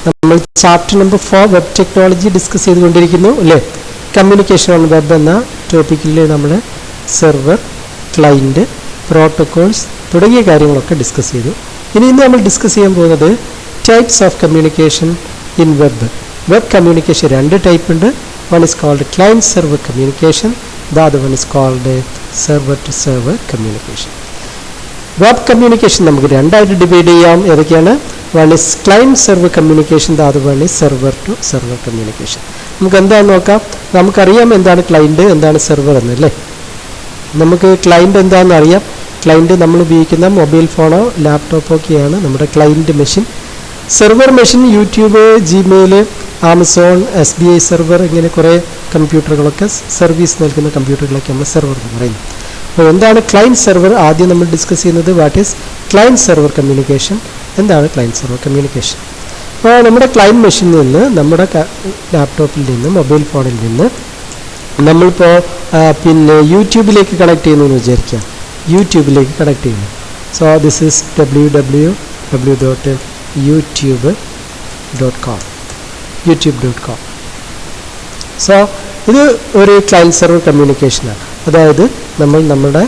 നമ്മൾ chapter number 4 web technology discuss ചെയ്തുകൊണ്ടിരിക്കുന്നു അല്ലേ. കമ്മ്യൂണിക്കേഷൻ ഓൺ വെബ് എന്ന ടോപ്പിക്കിൽ നമ്മൾ സെർവർ, ക്ലയൻറ്റ്, പ്രോട്ടോകോൾസ് തുടങ്ങിയ കാര്യങ്ങളൊക്കെ ഡിസ്കസ് ചെയ്തു. ഇന്ന് നമ്മൾ ഡിസ്കസ് ചെയ്യാൻ പോകുന്നത് types of communication in web. Web communication 2 type ഉണ്ട്. One is called client server communication, the other one is called server to server communication. Web communication നമുക്ക് 2 ആയിട്ട് ഡിവൈഡ് ചെയ്യാം. ഏതൊക്കെയാണ്? വൺ ഇസ് ക്ലയൻറ്റ് server communication, the other one ഇസ് സെർവർ ടു സെർവർ കമ്മ്യൂണിക്കേഷൻ. നമുക്ക് എന്താണെന്ന് നോക്കാം. നമുക്കറിയാം എന്താണ് ക്ലയൻറ്റ്, എന്താണ് സെർവർ എന്നല്ലേ. നമുക്ക് ക്ലയൻറ്റ് എന്താണെന്ന് അറിയാം. ക്ലയൻറ്റ് നമ്മൾ ഉപയോഗിക്കുന്ന മൊബൈൽ ഫോണോ ലാപ്ടോപ്പോ ഒക്കെയാണ് നമ്മുടെ client machine. Server machine YouTube, Gmail, Amazon, SBI server, ഇങ്ങനെ കുറേ കമ്പ്യൂട്ടറുകളൊക്കെ സർവീസ് നൽകുന്ന കമ്പ്യൂട്ടറുകളൊക്കെ നമ്മൾ സെർവർ എന്ന് പറയുന്നു. അപ്പോൾ എന്താണ് ക്ലയൻറ്റ് സെർവർ? ആദ്യം നമ്മൾ ഡിസ്കസ് ചെയ്യുന്നത് what is client server communication. എന്താണ് ക്ലയൻറ്റ് സെർവർ കമ്മ്യൂണിക്കേഷൻ? അപ്പോൾ നമ്മുടെ ക്ലയൻറ്റ് മെഷീനിൽ നിന്ന്, നമ്മുടെ ലാപ്ടോപ്പിൽ നിന്ന്, മൊബൈൽ ഫോണിൽ നിന്ന് നമ്മളിപ്പോൾ യൂട്യൂബിലേക്ക് കണക്ട് ചെയ്യുന്നു എന്ന് വിചാരിക്കുക. യൂട്യൂബിലേക്ക് കണക്ട് ചെയ്യുന്നു. So this is www.youtube.com. So ഇത് ഒരു ക്ലയൻറ്റ് സെർവർ കമ്മ്യൂണിക്കേഷനാണ്. അതായത് നമ്മൾ നമ്മുടെ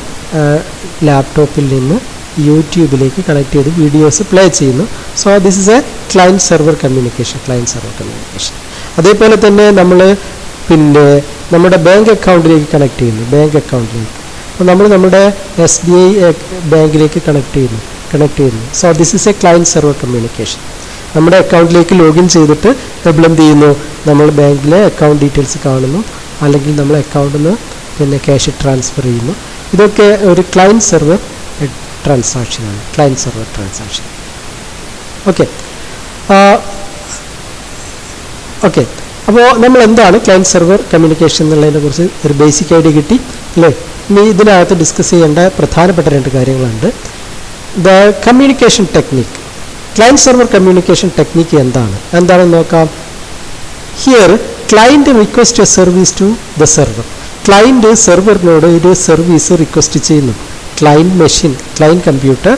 ലാപ്ടോപ്പിൽ നിന്ന് യൂട്യൂബിലേക്ക് കണക്ട് ചെയ്ത് വീഡിയോസ് പ്ലേ ചെയ്യുന്നു. So this is A client server communication. അതേപോലെ തന്നെ നമ്മൾ നമ്മുടെ ബാങ്ക് അക്കൗണ്ടിലേക്ക് കണക്ട് ചെയ്യുന്നു. ബാങ്ക് അക്കൗണ്ടിലേക്ക് അപ്പോൾ നമ്മൾ നമ്മുടെ SBI ബാങ്കിലേക്ക് കണക്ട് ചെയ്യുന്നു. So this is A client server communication. നമ്മുടെ അക്കൗണ്ടിലേക്ക് ലോഗിൻ ചെയ്തിട്ട് നമ്മൾ എന്ത് ചെയ്യുന്നു? നമ്മൾ ബാങ്കിലെ അക്കൗണ്ട് ഡീറ്റെയിൽസ് കാണുന്നു, അല്ലെങ്കിൽ നമ്മൾ അക്കൗണ്ടിൽ നിന്ന് ക്യാഷ് ട്രാൻസ്ഫർ ചെയ്യുന്നു. ഇതൊക്കെ ഒരു ക്ലയൻറ്റ് സെർവർ ട്രാൻസാക്ഷനാണ്. Client server transaction. ഓക്കെ. അപ്പോൾ നമ്മൾ എന്താണ് ക്ലയൻറ്റ് സെർവർ കമ്മ്യൂണിക്കേഷൻ എന്നുള്ളതിനെ കുറിച്ച് ഒരു ബേസിക് ഐഡിയ കിട്ടി അല്ലേ. ഇനി ഇതിനകത്ത് ഡിസ്കസ് ചെയ്യേണ്ട പ്രധാനപ്പെട്ട 2 കാര്യങ്ങളുണ്ട്. The communication technique. Client server communication technique എന്താണെന്ന് നോക്കാം. Here client request a service to the server. Client സെർവറിനോട് ഒരു സർവീസ് റിക്വസ്റ്റ് ചെയ്യുന്നു. ക്ലയൻറ്റ് കമ്പ്യൂട്ടർ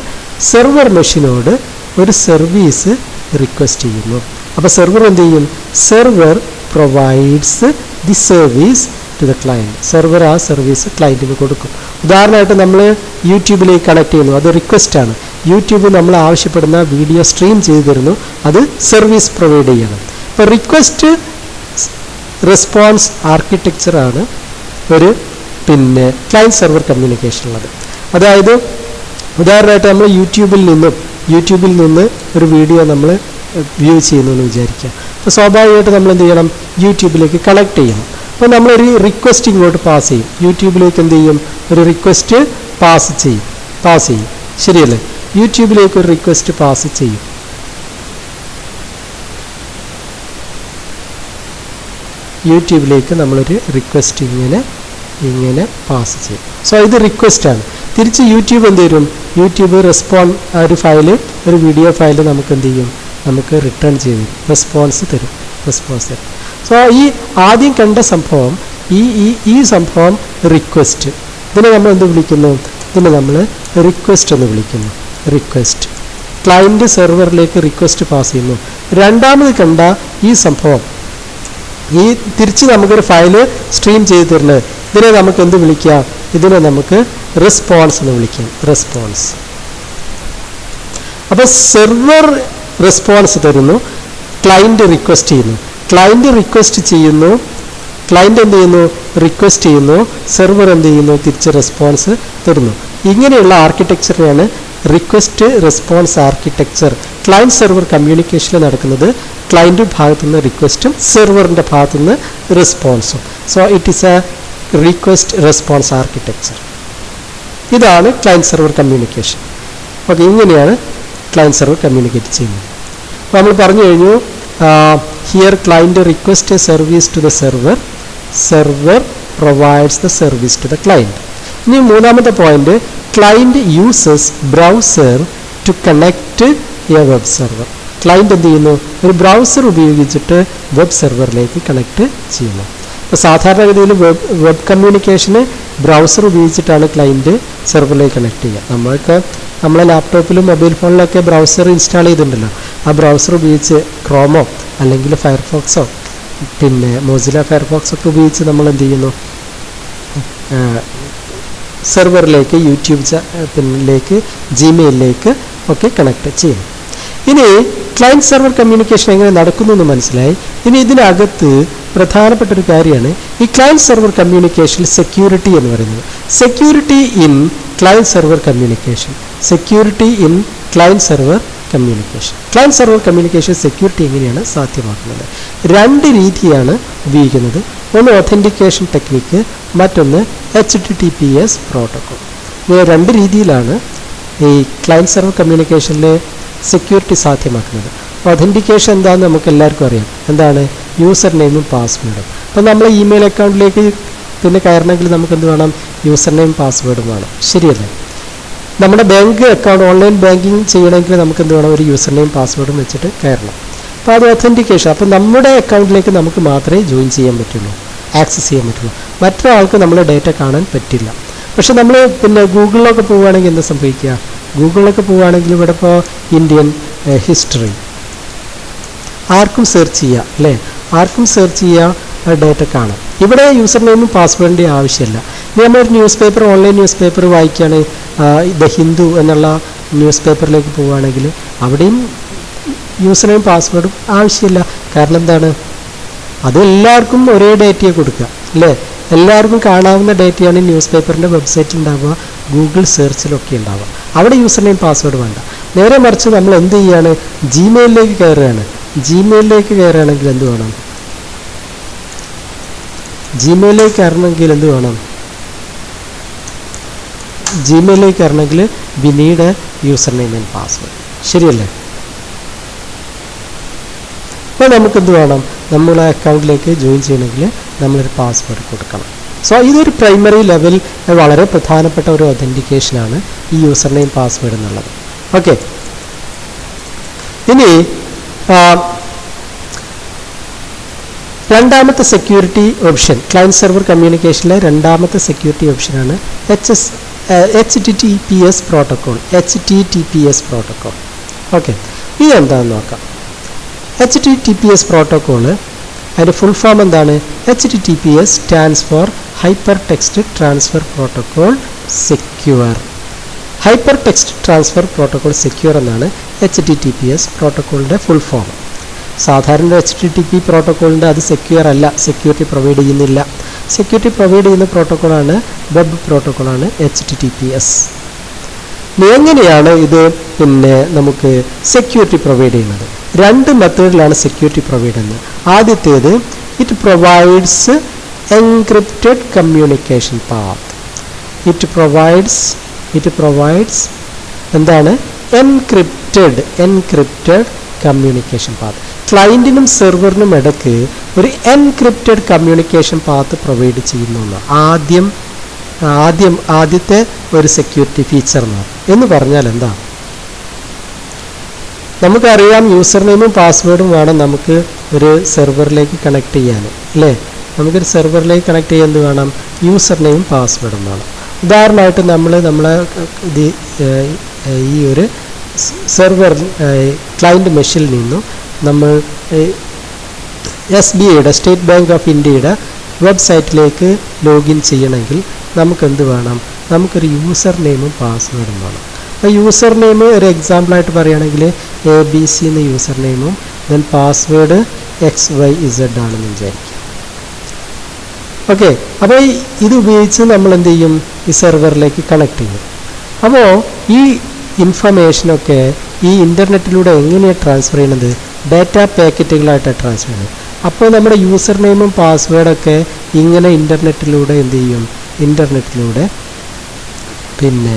സെർവർ മെഷീനോട് ഒരു സർവീസ് റിക്വസ്റ്റ് ചെയ്യുന്നു. അപ്പോൾ സെർവർ എന്ത് ചെയ്യും? Server provides the service to the client. Server ആ സർവീസ് ക്ലയൻറ്റിന് കൊടുക്കും. ഉദാഹരണമായിട്ട് നമ്മൾ യൂട്യൂബിലേക്ക് കണക്ട് ചെയ്യുന്നു. അത് റിക്വസ്റ്റാണ്. യൂട്യൂബ് നമ്മൾ ആവശ്യപ്പെടുന്ന വീഡിയോ സ്ട്രീം ചെയ്തു തരുന്നു. അത് സർവീസ് പ്രൊവൈഡ് ചെയ്യണം. അപ്പോൾ റിക്വസ്റ്റ് റെസ്പോൺസ് ആർക്കിടെക്ചറാണ് ഒരു ക്ലയൻറ്റ് സെർവർ കമ്മ്യൂണിക്കേഷൻ ഉള്ളത്. അതായത് ഉദാഹരണമായിട്ട് നമ്മൾ യൂട്യൂബിൽ നിന്ന് ഒരു വീഡിയോ നമ്മൾ വ്യൂ ചെയ്യുന്നു എന്ന് വിചാരിക്കുക. അപ്പോൾ സ്വാഭാവികമായിട്ട് നമ്മൾ എന്ത് ചെയ്യണം? യൂട്യൂബിലേക്ക് കണക്ട് ചെയ്യണം. അപ്പോൾ നമ്മളൊരു റിക്വസ്റ്റ് ഇങ്ങോട്ട് പാസ് ചെയ്യും. യൂട്യൂബിലേക്ക് എന്ത് ചെയ്യും? ഒരു റിക്വസ്റ്റ് പാസ് ചെയ്യും. ശരിയല്ലേ? യൂട്യൂബിലേക്ക് ഒരു റിക്വസ്റ്റ് പാസ് ചെയ്യും. യൂട്യൂബിലേക്ക് നമ്മളൊരു റിക്വസ്റ്റ് ഇങ്ങനെ പാസ് ചെയ്യും. സോ ഇത് റിക്വസ്റ്റാണ്. തിരിച്ച് യൂട്യൂബ് എന്ത് തരും? യൂട്യൂബ് ഒരു വീഡിയോ ഫയൽ നമുക്ക് എന്ത് ചെയ്യും? നമുക്ക് റിട്ടേൺ ചെയ്ത് റെസ്പോൺസ് തരും. സോ ഈ ആദ്യം കണ്ട സംഭവം, ഈ സംഭവം റിക്വസ്റ്റ്. ഇതിനെ നമ്മൾ എന്ത് വിളിക്കുന്നു? ഇതിനെ നമ്മൾ റിക്വസ്റ്റ് എന്ന് വിളിക്കുന്നു. റിക്വസ്റ്റ്. ക്ലയൻറ്റ് സെർവറിലേക്ക് റിക്വസ്റ്റ് പാസ് ചെയ്യുന്നു. രണ്ടാമത് കണ്ട ഈ സംഭവം, തിരിച്ച് നമുക്കൊരു ഫയല് സ്ട്രീം ചെയ്ത് തരുന്നത്, ഇതിനെ നമുക്ക് എന്ത് വിളിക്കാം? ഇതിനെ നമുക്ക് റെസ്പോൺസ് എന്ന് വിളിക്കാം. റെസ്പോൺസ്. അപ്പോൾ സെർവർ റെസ്പോൺസ് തരുന്നു, ക്ലയൻറ്റ് റിക്വസ്റ്റ് ചെയ്യുന്നു. ക്ലയൻറ്റ് എന്ത് ചെയ്യുന്നു? റിക്വസ്റ്റ് ചെയ്യുന്നു. സെർവർ എന്ത് ചെയ്യുന്നു? തിരിച്ച് റെസ്പോൺസ് തരുന്നു. ഇങ്ങനെയുള്ള ആർക്കിടെക്ചറിനെയാണ് request response architecture. Client server കമ്മ്യൂണിക്കേഷനിൽ നടക്കുന്നത് ക്ലയൻറ്റ് ഭാഗത്തുനിന്ന് റിക്വസ്റ്റും സെർവറിൻ്റെ ഭാഗത്തുനിന്ന് റെസ്പോൺസും. So it is a request response architecture. ഇതാണ് ക്ലയൻറ്റ് സെർവർ കമ്മ്യൂണിക്കേഷൻ. ഓക്കെ, ഇങ്ങനെയാണ് ക്ലയൻറ്റ് സെർവർ കമ്മ്യൂണിക്കേറ്റ് ചെയ്യുന്നത്. അപ്പോൾ നമ്മൾ പറഞ്ഞു കഴിഞ്ഞു, here client request a service to the server provides the service to the client. ഇനി മൂന്നാമത്തെ point, client uses browser to connect a web server. Client എന്ത് ചെയ്യുന്നു? ഒരു ബ്രൗസർ ഉപയോഗിച്ചിട്ട് വെബ് സെർവറിലേക്ക് കണക്ട് ചെയ്യുന്നു. ഇപ്പോൾ സാധാരണഗതിയിൽ വെബ് കമ്മ്യൂണിക്കേഷന് ബ്രൗസർ ഉപയോഗിച്ചിട്ടാണ് ക്ലയൻറ്റ് സെർവറിലേക്ക് കണക്ട് ചെയ്യുക. നമ്മൾക്ക് നമ്മളെ ലാപ്ടോപ്പിലും മൊബൈൽ ഫോണിലൊക്കെ ബ്രൗസർ ഇൻസ്റ്റാൾ ചെയ്തിട്ടുണ്ടല്ലോ, ആ ബ്രൗസർ ഉപയോഗിച്ച് ക്രോമോ അല്ലെങ്കിൽ ഫയർഫോക്സോ പിന്നെ മോസില ഫയർഫോക്സ് ഒക്കെ ഉപയോഗിച്ച് നമ്മൾ എന്ത് ചെയ്യുന്നു, സെർവറിലേക്ക് യൂട്യൂബിലേക്ക് ജിമെയിലിലേക്ക് ഒക്കെ കണക്ട് ചെയ്യും. ഇനി ക്ലയൻറ്റ് സെർവർ കമ്മ്യൂണിക്കേഷൻ എങ്ങനെ നടക്കുന്നു എന്ന് മനസ്സിലായി. ഇനി ഇതിനകത്ത് പ്രധാനപ്പെട്ട ഒരു കാര്യമാണ് ഈ ക്ലയൻറ്റ് സെർവർ കമ്മ്യൂണിക്കേഷൻ സെക്യൂരിറ്റി എന്ന് പറയുന്നത്. Security in client server communication, security in client server communication. Client server communication security എങ്ങനെയാണ് സാധ്യമാക്കുന്നത്? രണ്ട് രീതിയാണ് ഉപയോഗിക്കുന്നത്. ഒന്ന് ഒതൻറ്റിക്കേഷൻ ടെക്നിക്ക്, മറ്റൊന്ന് HTTPS പ്രോട്ടോക്കോൾ. ഇങ്ങനെ രണ്ട് രീതിയിലാണ് ഈ ക്ലയൻറ്റ് സെർവർ കമ്മ്യൂണിക്കേഷനിൽ സെക്യൂരിറ്റി സാധ്യമാക്കുന്നത്. ഒതൻറ്റിക്കേഷൻ എന്താണെന്ന് നമുക്ക് എല്ലാവർക്കും അറിയാം. എന്താണ്? യൂസർ നെയിമും പാസ്വേഡും. അപ്പോൾ നമ്മൾ ഇമെയിൽ അക്കൗണ്ടിലേക്ക് പിന്നെ കയറണമെങ്കിൽ നമുക്ക് എന്ത് വേണം? യൂസർ നെയിം പാസ്വേഡും വേണം. ശരിയല്ലേ? നമ്മുടെ ബാങ്ക് അക്കൗണ്ട് ഓൺലൈൻ ബാങ്കിങ് ചെയ്യണമെങ്കിൽ നമുക്ക് എന്ത് വേണം? ഒരു യൂസർ നെയിം പാസ്വേഡും വെച്ചിട്ട് കയറണം. അപ്പോൾ അത് ഒതൻറ്റിക്കേഷൻ. അപ്പോൾ നമ്മുടെ അക്കൗണ്ടിലേക്ക് നമുക്ക് മാത്രമേ ജോയിൻ ചെയ്യാൻ പറ്റുള്ളൂ, ആക്സസ് ചെയ്യാൻ പറ്റുള്ളൂ. മറ്റൊരാൾക്ക് നമ്മുടെ ഡേറ്റ കാണാൻ പറ്റില്ല. പക്ഷെ നമ്മൾ പിന്നെ ഗൂഗിളിലൊക്കെ പോവുകയാണെങ്കിൽ എന്താ സംഭവിക്കുക? ഗൂഗിളിലൊക്കെ പോവുകയാണെങ്കിൽ ഇവിടെ ഇപ്പോൾ ഇന്ത്യൻ ഹിസ്റ്ററി ആർക്കും സെർച്ച് ചെയ്യുക അല്ലേ? ആർക്കും സെർച്ച് ചെയ്യുക, ഡേറ്റ കാണാം. ഇവിടെ യൂസർ നെയിമും പാസ്വേഡിൻ്റെ ആവശ്യമില്ല. ഇനി നമ്മളൊരു news paper, online news paper വായിക്കുകയാണ്, ദ ഹിന്ദു എന്നുള്ള ന്യൂസ് പേപ്പറിലേക്ക് പോവുകയാണെങ്കിൽ അവിടെയും യൂസർ നെയിം പാസ്വേഡും ആവശ്യമില്ല. കാരണം എന്താണ്? അത് എല്ലാവർക്കും ഒരേ ഡേറ്റയെ കൊടുക്കുക അല്ലേ? എല്ലാവർക്കും കാണാവുന്ന ഡേറ്റയാണ് ന്യൂസ് പേപ്പറിൻ്റെ വെബ്സൈറ്റിൽ ഉണ്ടാവുക, ഗൂഗിൾ സെർച്ചിലൊക്കെ ഉണ്ടാവുക. അവിടെ യൂസർ നെയിം പാസ്വേഡ് വേണ്ട. നേരെ മറിച്ച് നമ്മൾ എന്ത് ചെയ്യുകയാണ്? ജിമെയിലിലേക്ക് കയറുകയാണ്. ജിമെയിലിലേക്ക് കയറുകയാണെങ്കിൽ എന്ത് വേണം? ജിമെയിലിലേക്ക് കയറണമെങ്കിൽ എന്ത് വേണം? ജിമെയിലിലേക്ക് കയറണമെങ്കിൽ we need user name and password. ശരിയല്ലേ? അപ്പോൾ നമുക്കെന്ത് വേണം? നമ്മളെ അക്കൗണ്ടിലേക്ക് ജോയിൻ ചെയ്യണമെങ്കിൽ നമ്മളൊരു പാസ്വേഡ് കൊടുക്കണം. സോ ഇതൊരു പ്രൈമറി ലെവൽ വളരെ പ്രധാനപ്പെട്ട ഒരു ഒതൻറ്റിക്കേഷനാണ് ഈ യൂസർ നെയിം പാസ്വേഡ് എന്നുള്ളത്. ഓക്കെ, ഇനി രണ്ടാമത്തെ സെക്യൂരിറ്റി ഓപ്ഷൻ, ക്ലയൻറ്റ് സെർവർ കമ്മ്യൂണിക്കേഷനിലെ രണ്ടാമത്തെ സെക്യൂരിറ്റി ഓപ്ഷനാണ് HTTPS protocol. HTTPS protocol. Okay, ഇതെന്താണെന്ന് നോക്കാം. HTTPS പ്രോട്ടോക്കോൾ അതിൻ്റെ ഫുൾ ഫോം എന്താണ്? HTTPS stands for hyper text transfer protocol secure. Hyper text transfer protocol secure എന്നാണ് HTTPS പ്രോട്ടോക്കോളിൻ്റെ ഫുൾ ഫോം. സാധാരണ HTTP പ്രോട്ടോക്കോളിൻ്റെ അത് secure അല്ല, സെക്യൂരിറ്റി പ്രൊവൈഡ് ചെയ്യുന്നില്ല. സെക്യൂരിറ്റി പ്രൊവൈഡ് ചെയ്യുന്ന പ്രോട്ടോക്കോളാണ് വെബ് പ്രോട്ടോക്കോളാണ് HTTPS. എങ്ങനെയാണ് ഇത് പിന്നെ നമുക്ക് സെക്യൂരിറ്റി പ്രൊവൈഡ് ചെയ്യുന്നത്? രണ്ട് മെത്തേഡിലാണ് സെക്യൂരിറ്റി പ്രൊവൈഡ് ചെയ്യുന്നത്. ആദ്യത്തേത് it provides encrypted communication path. It provides എന്താണ്? Encrypted communication path. ക്ലയൻറ്റിനും സെർവറിനും ഇടയ്ക്ക് ഒരു എൻക്രിപ്റ്റഡ് കമ്മ്യൂണിക്കേഷൻ പാത്ത് പ്രൊവൈഡ് ചെയ്യുന്നു. ആദ്യത്തെ ഒരു സെക്യൂരിറ്റി ഫീച്ചർ എന്ന് പറഞ്ഞാൽ എന്താ? നമുക്കറിയാം യൂസർ നെയിമും പാസ്വേഡും വേണം നമുക്ക് ഒരു സെർവറിലേക്ക് കണക്ട് ചെയ്യാൻ അല്ലേ? നമുക്കൊരു സെർവറിലേക്ക് കണക്ട് ചെയ്യാൻ എന്ത് വേണം? യൂസർ നെയിമും പാസ്വേഡും വേണം. ഉദാഹരണമായിട്ട് നമ്മളെ ഈ ഒരു സെർവർ ക്ലയൻറ്റ് മെഷീനിൽ നിന്നും നമ്മൾ SBIയുടെ സ്റ്റേറ്റ് ബാങ്ക് ഓഫ് ഇന്ത്യയുടെ വെബ്സൈറ്റിലേക്ക് ലോഗിൻ ചെയ്യണമെങ്കിൽ നമുക്കെന്ത് വേണം? നമുക്കൊരു യൂസർ നെയിമും പാസ്വേഡും വേണം. അപ്പോൾ യൂസർ നെയിം ഒരു എക്സാമ്പിളായിട്ട് പറയുകയാണെങ്കിൽ ABC എന്ന യൂസർ നെയിമും ദെൻ പാസ്വേഡ് XYZ ആണെന്ന് വിചാരിക്കുക. ഓക്കെ, അപ്പോൾ ഇത് ഉപയോഗിച്ച് നമ്മൾ എന്ത് ചെയ്യും? ഈ സെർവറിലേക്ക് കണക്ട് ചെയ്യും. അപ്പോൾ ഈ ഇൻഫർമേഷനൊക്കെ ഈ ഇൻ്റർനെറ്റിലൂടെ എങ്ങനെയാണ് ട്രാൻസ്ഫർ ചെയ്യുന്നത്? ഡാറ്റ പാക്കറ്റുകളായിട്ടാണ് ട്രാൻസ്ഫർ ചെയ്യുന്നത്. അപ്പോൾ നമ്മുടെ യൂസർ നെയിമും പാസ്വേഡൊക്കെ ഇങ്ങനെ ഇൻ്റർനെറ്റിലൂടെ എന്ത് ചെയ്യും? ഇൻ്റർനെറ്റിലൂടെ പിന്നെ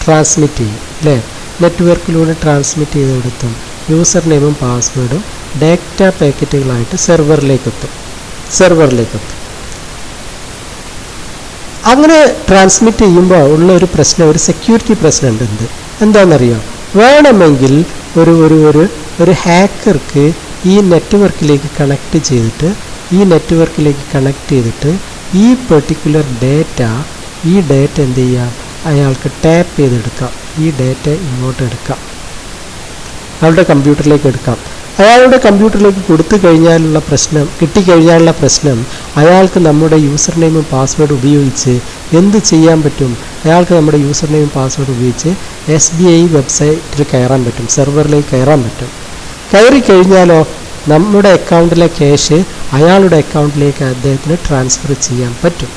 ട്രാൻസ്മിറ്റ് ചെയ്യും അല്ലേ? നെറ്റ്വർക്കിലൂടെ ട്രാൻസ്മിറ്റ് ചെയ്ത് കൊടുത്തും യൂസർ നെയിമും പാസ്വേഡും ഡാറ്റ പാക്കറ്റുകളായിട്ട് സെർവറിലേക്ക് എത്തും. അങ്ങനെ ട്രാൻസ്മിറ്റ് ചെയ്യുമ്പോൾ ഉള്ള ഒരു പ്രശ്നം, ഒരു സെക്യൂരിറ്റി പ്രശ്നമുണ്ട്. എന്താണെന്നറിയാം? വേണമെങ്കിൽ ഒരു ഹാക്കർക്ക് ഈ നെറ്റ്വർക്കിലേക്ക് കണക്ട് ചെയ്തിട്ട് ഈ പെർട്ടിക്കുലർ ഡേറ്റ എന്ത് ചെയ്യുക? അയാൾക്ക് ടാപ്പ് ചെയ്തെടുക്കാം. ഈ ഡേറ്റ ഇങ്ങോട്ട് എടുക്കാം, അയാളുടെ കമ്പ്യൂട്ടറിലേക്ക് എടുക്കാം. അയാളുടെ കമ്പ്യൂട്ടറിലേക്ക് കൊടുത്തു കഴിഞ്ഞാലുള്ള പ്രശ്നം, കിട്ടിക്കഴിഞ്ഞാലുള്ള പ്രശ്നം, അയാൾക്ക് നമ്മുടെ യൂസർ നെയിമും പാസ്വേഡ് ഉപയോഗിച്ച് എന്ത് ചെയ്യാൻ പറ്റും? അയാൾക്ക് നമ്മുടെ യൂസർ നെയിമും പാസ്വേഡ് ഉപയോഗിച്ച് SBI വെബ്സൈറ്റിൽ കയറാൻ പറ്റും, സെർവറിലേക്ക് കയറാൻ പറ്റും. കയറി കഴിഞ്ഞാലോ നമ്മുടെ അക്കൗണ്ടിലെ ക്യാഷ് അയാളുടെ അക്കൗണ്ടിലേക്ക് അദ്ദേഹത്തിന് ട്രാൻസ്ഫർ ചെയ്യാൻ പറ്റും.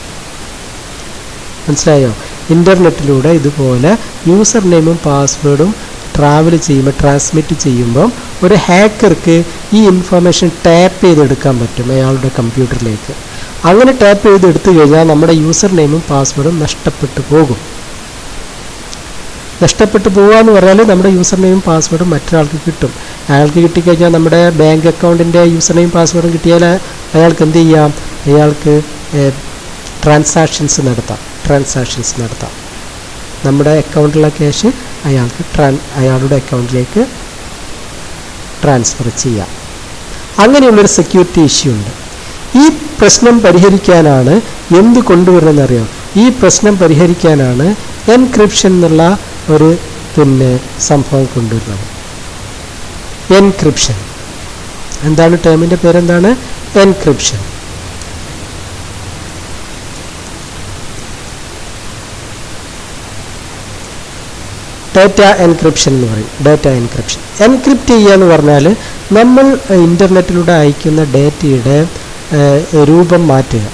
മനസ്സിലായോ? ഇൻ്റർനെറ്റിലൂടെ ഇതുപോലെ യൂസർ നെയിമും പാസ്വേഡും ട്രാൻസ്മിറ്റ് ചെയ്യുമ്പം ഒരു ഹാക്കർക്ക് ഈ ഇൻഫർമേഷൻ ടാപ്പ് ചെയ്തെടുക്കാൻ പറ്റും അയാളുടെ കമ്പ്യൂട്ടറിലേക്ക്. അങ്ങനെ ടാപ്പ് ചെയ്തെടുത്തു കഴിഞ്ഞാൽ നമ്മുടെ യൂസർ നെയിമും പാസ്വേഡും നഷ്ടപ്പെട്ടു പോകും. നഷ്ടപ്പെട്ടു പോകുക എന്ന് പറഞ്ഞാൽ നമ്മുടെ യൂസർ നെയിമും പാസ്വേഡും മറ്റൊരാൾക്ക് കിട്ടും. അയാൾക്ക് കിട്ടിക്കഴിഞ്ഞാൽ നമ്മുടെ ബാങ്ക് അക്കൗണ്ടിൻ്റെ യൂസർ നെയിം പാസ്വേഡും കിട്ടിയാൽ അയാൾക്ക് എന്ത് ചെയ്യാം? അയാൾക്ക് ട്രാൻസാക്ഷൻസ് നടത്താം. നമ്മുടെ അക്കൗണ്ടിലെ ക്യാഷ് അയാൾക്ക് അയാളുടെ അക്കൗണ്ടിലേക്ക് ട്രാൻസ്ഫർ ചെയ്യാം. അങ്ങനെയുള്ളൊരു സെക്യൂരിറ്റി ഇഷ്യൂ ഉണ്ട്. ഈ പ്രശ്നം പരിഹരിക്കാനാണ് എന്ത് കൊണ്ടുവരണമെന്നറിയാം? ഈ പ്രശ്നം പരിഹരിക്കാനാണ് എൻക്രിപ്ഷൻ എന്നുള്ള ഒരു സംഭവം കൊണ്ടുവരുന്നത്. എൻക്രിപ്ഷൻ എന്താണ്? ടേമിൻ്റെ പേരെന്താണ്? എൻക്രിപ്ഷൻ. ഡേറ്റ എൻക്രിപ്ഷൻ എന്ന് പറയും. ഡേറ്റ എൻക്രിപ്ഷൻ, എൻക്രിപ്റ്റ് ചെയ്യുക എന്ന് പറഞ്ഞാൽ നമ്മൾ ഇൻ്റർനെറ്റിലൂടെ അയക്കുന്ന ഡേറ്റയുടെ രൂപം മാറ്റുക.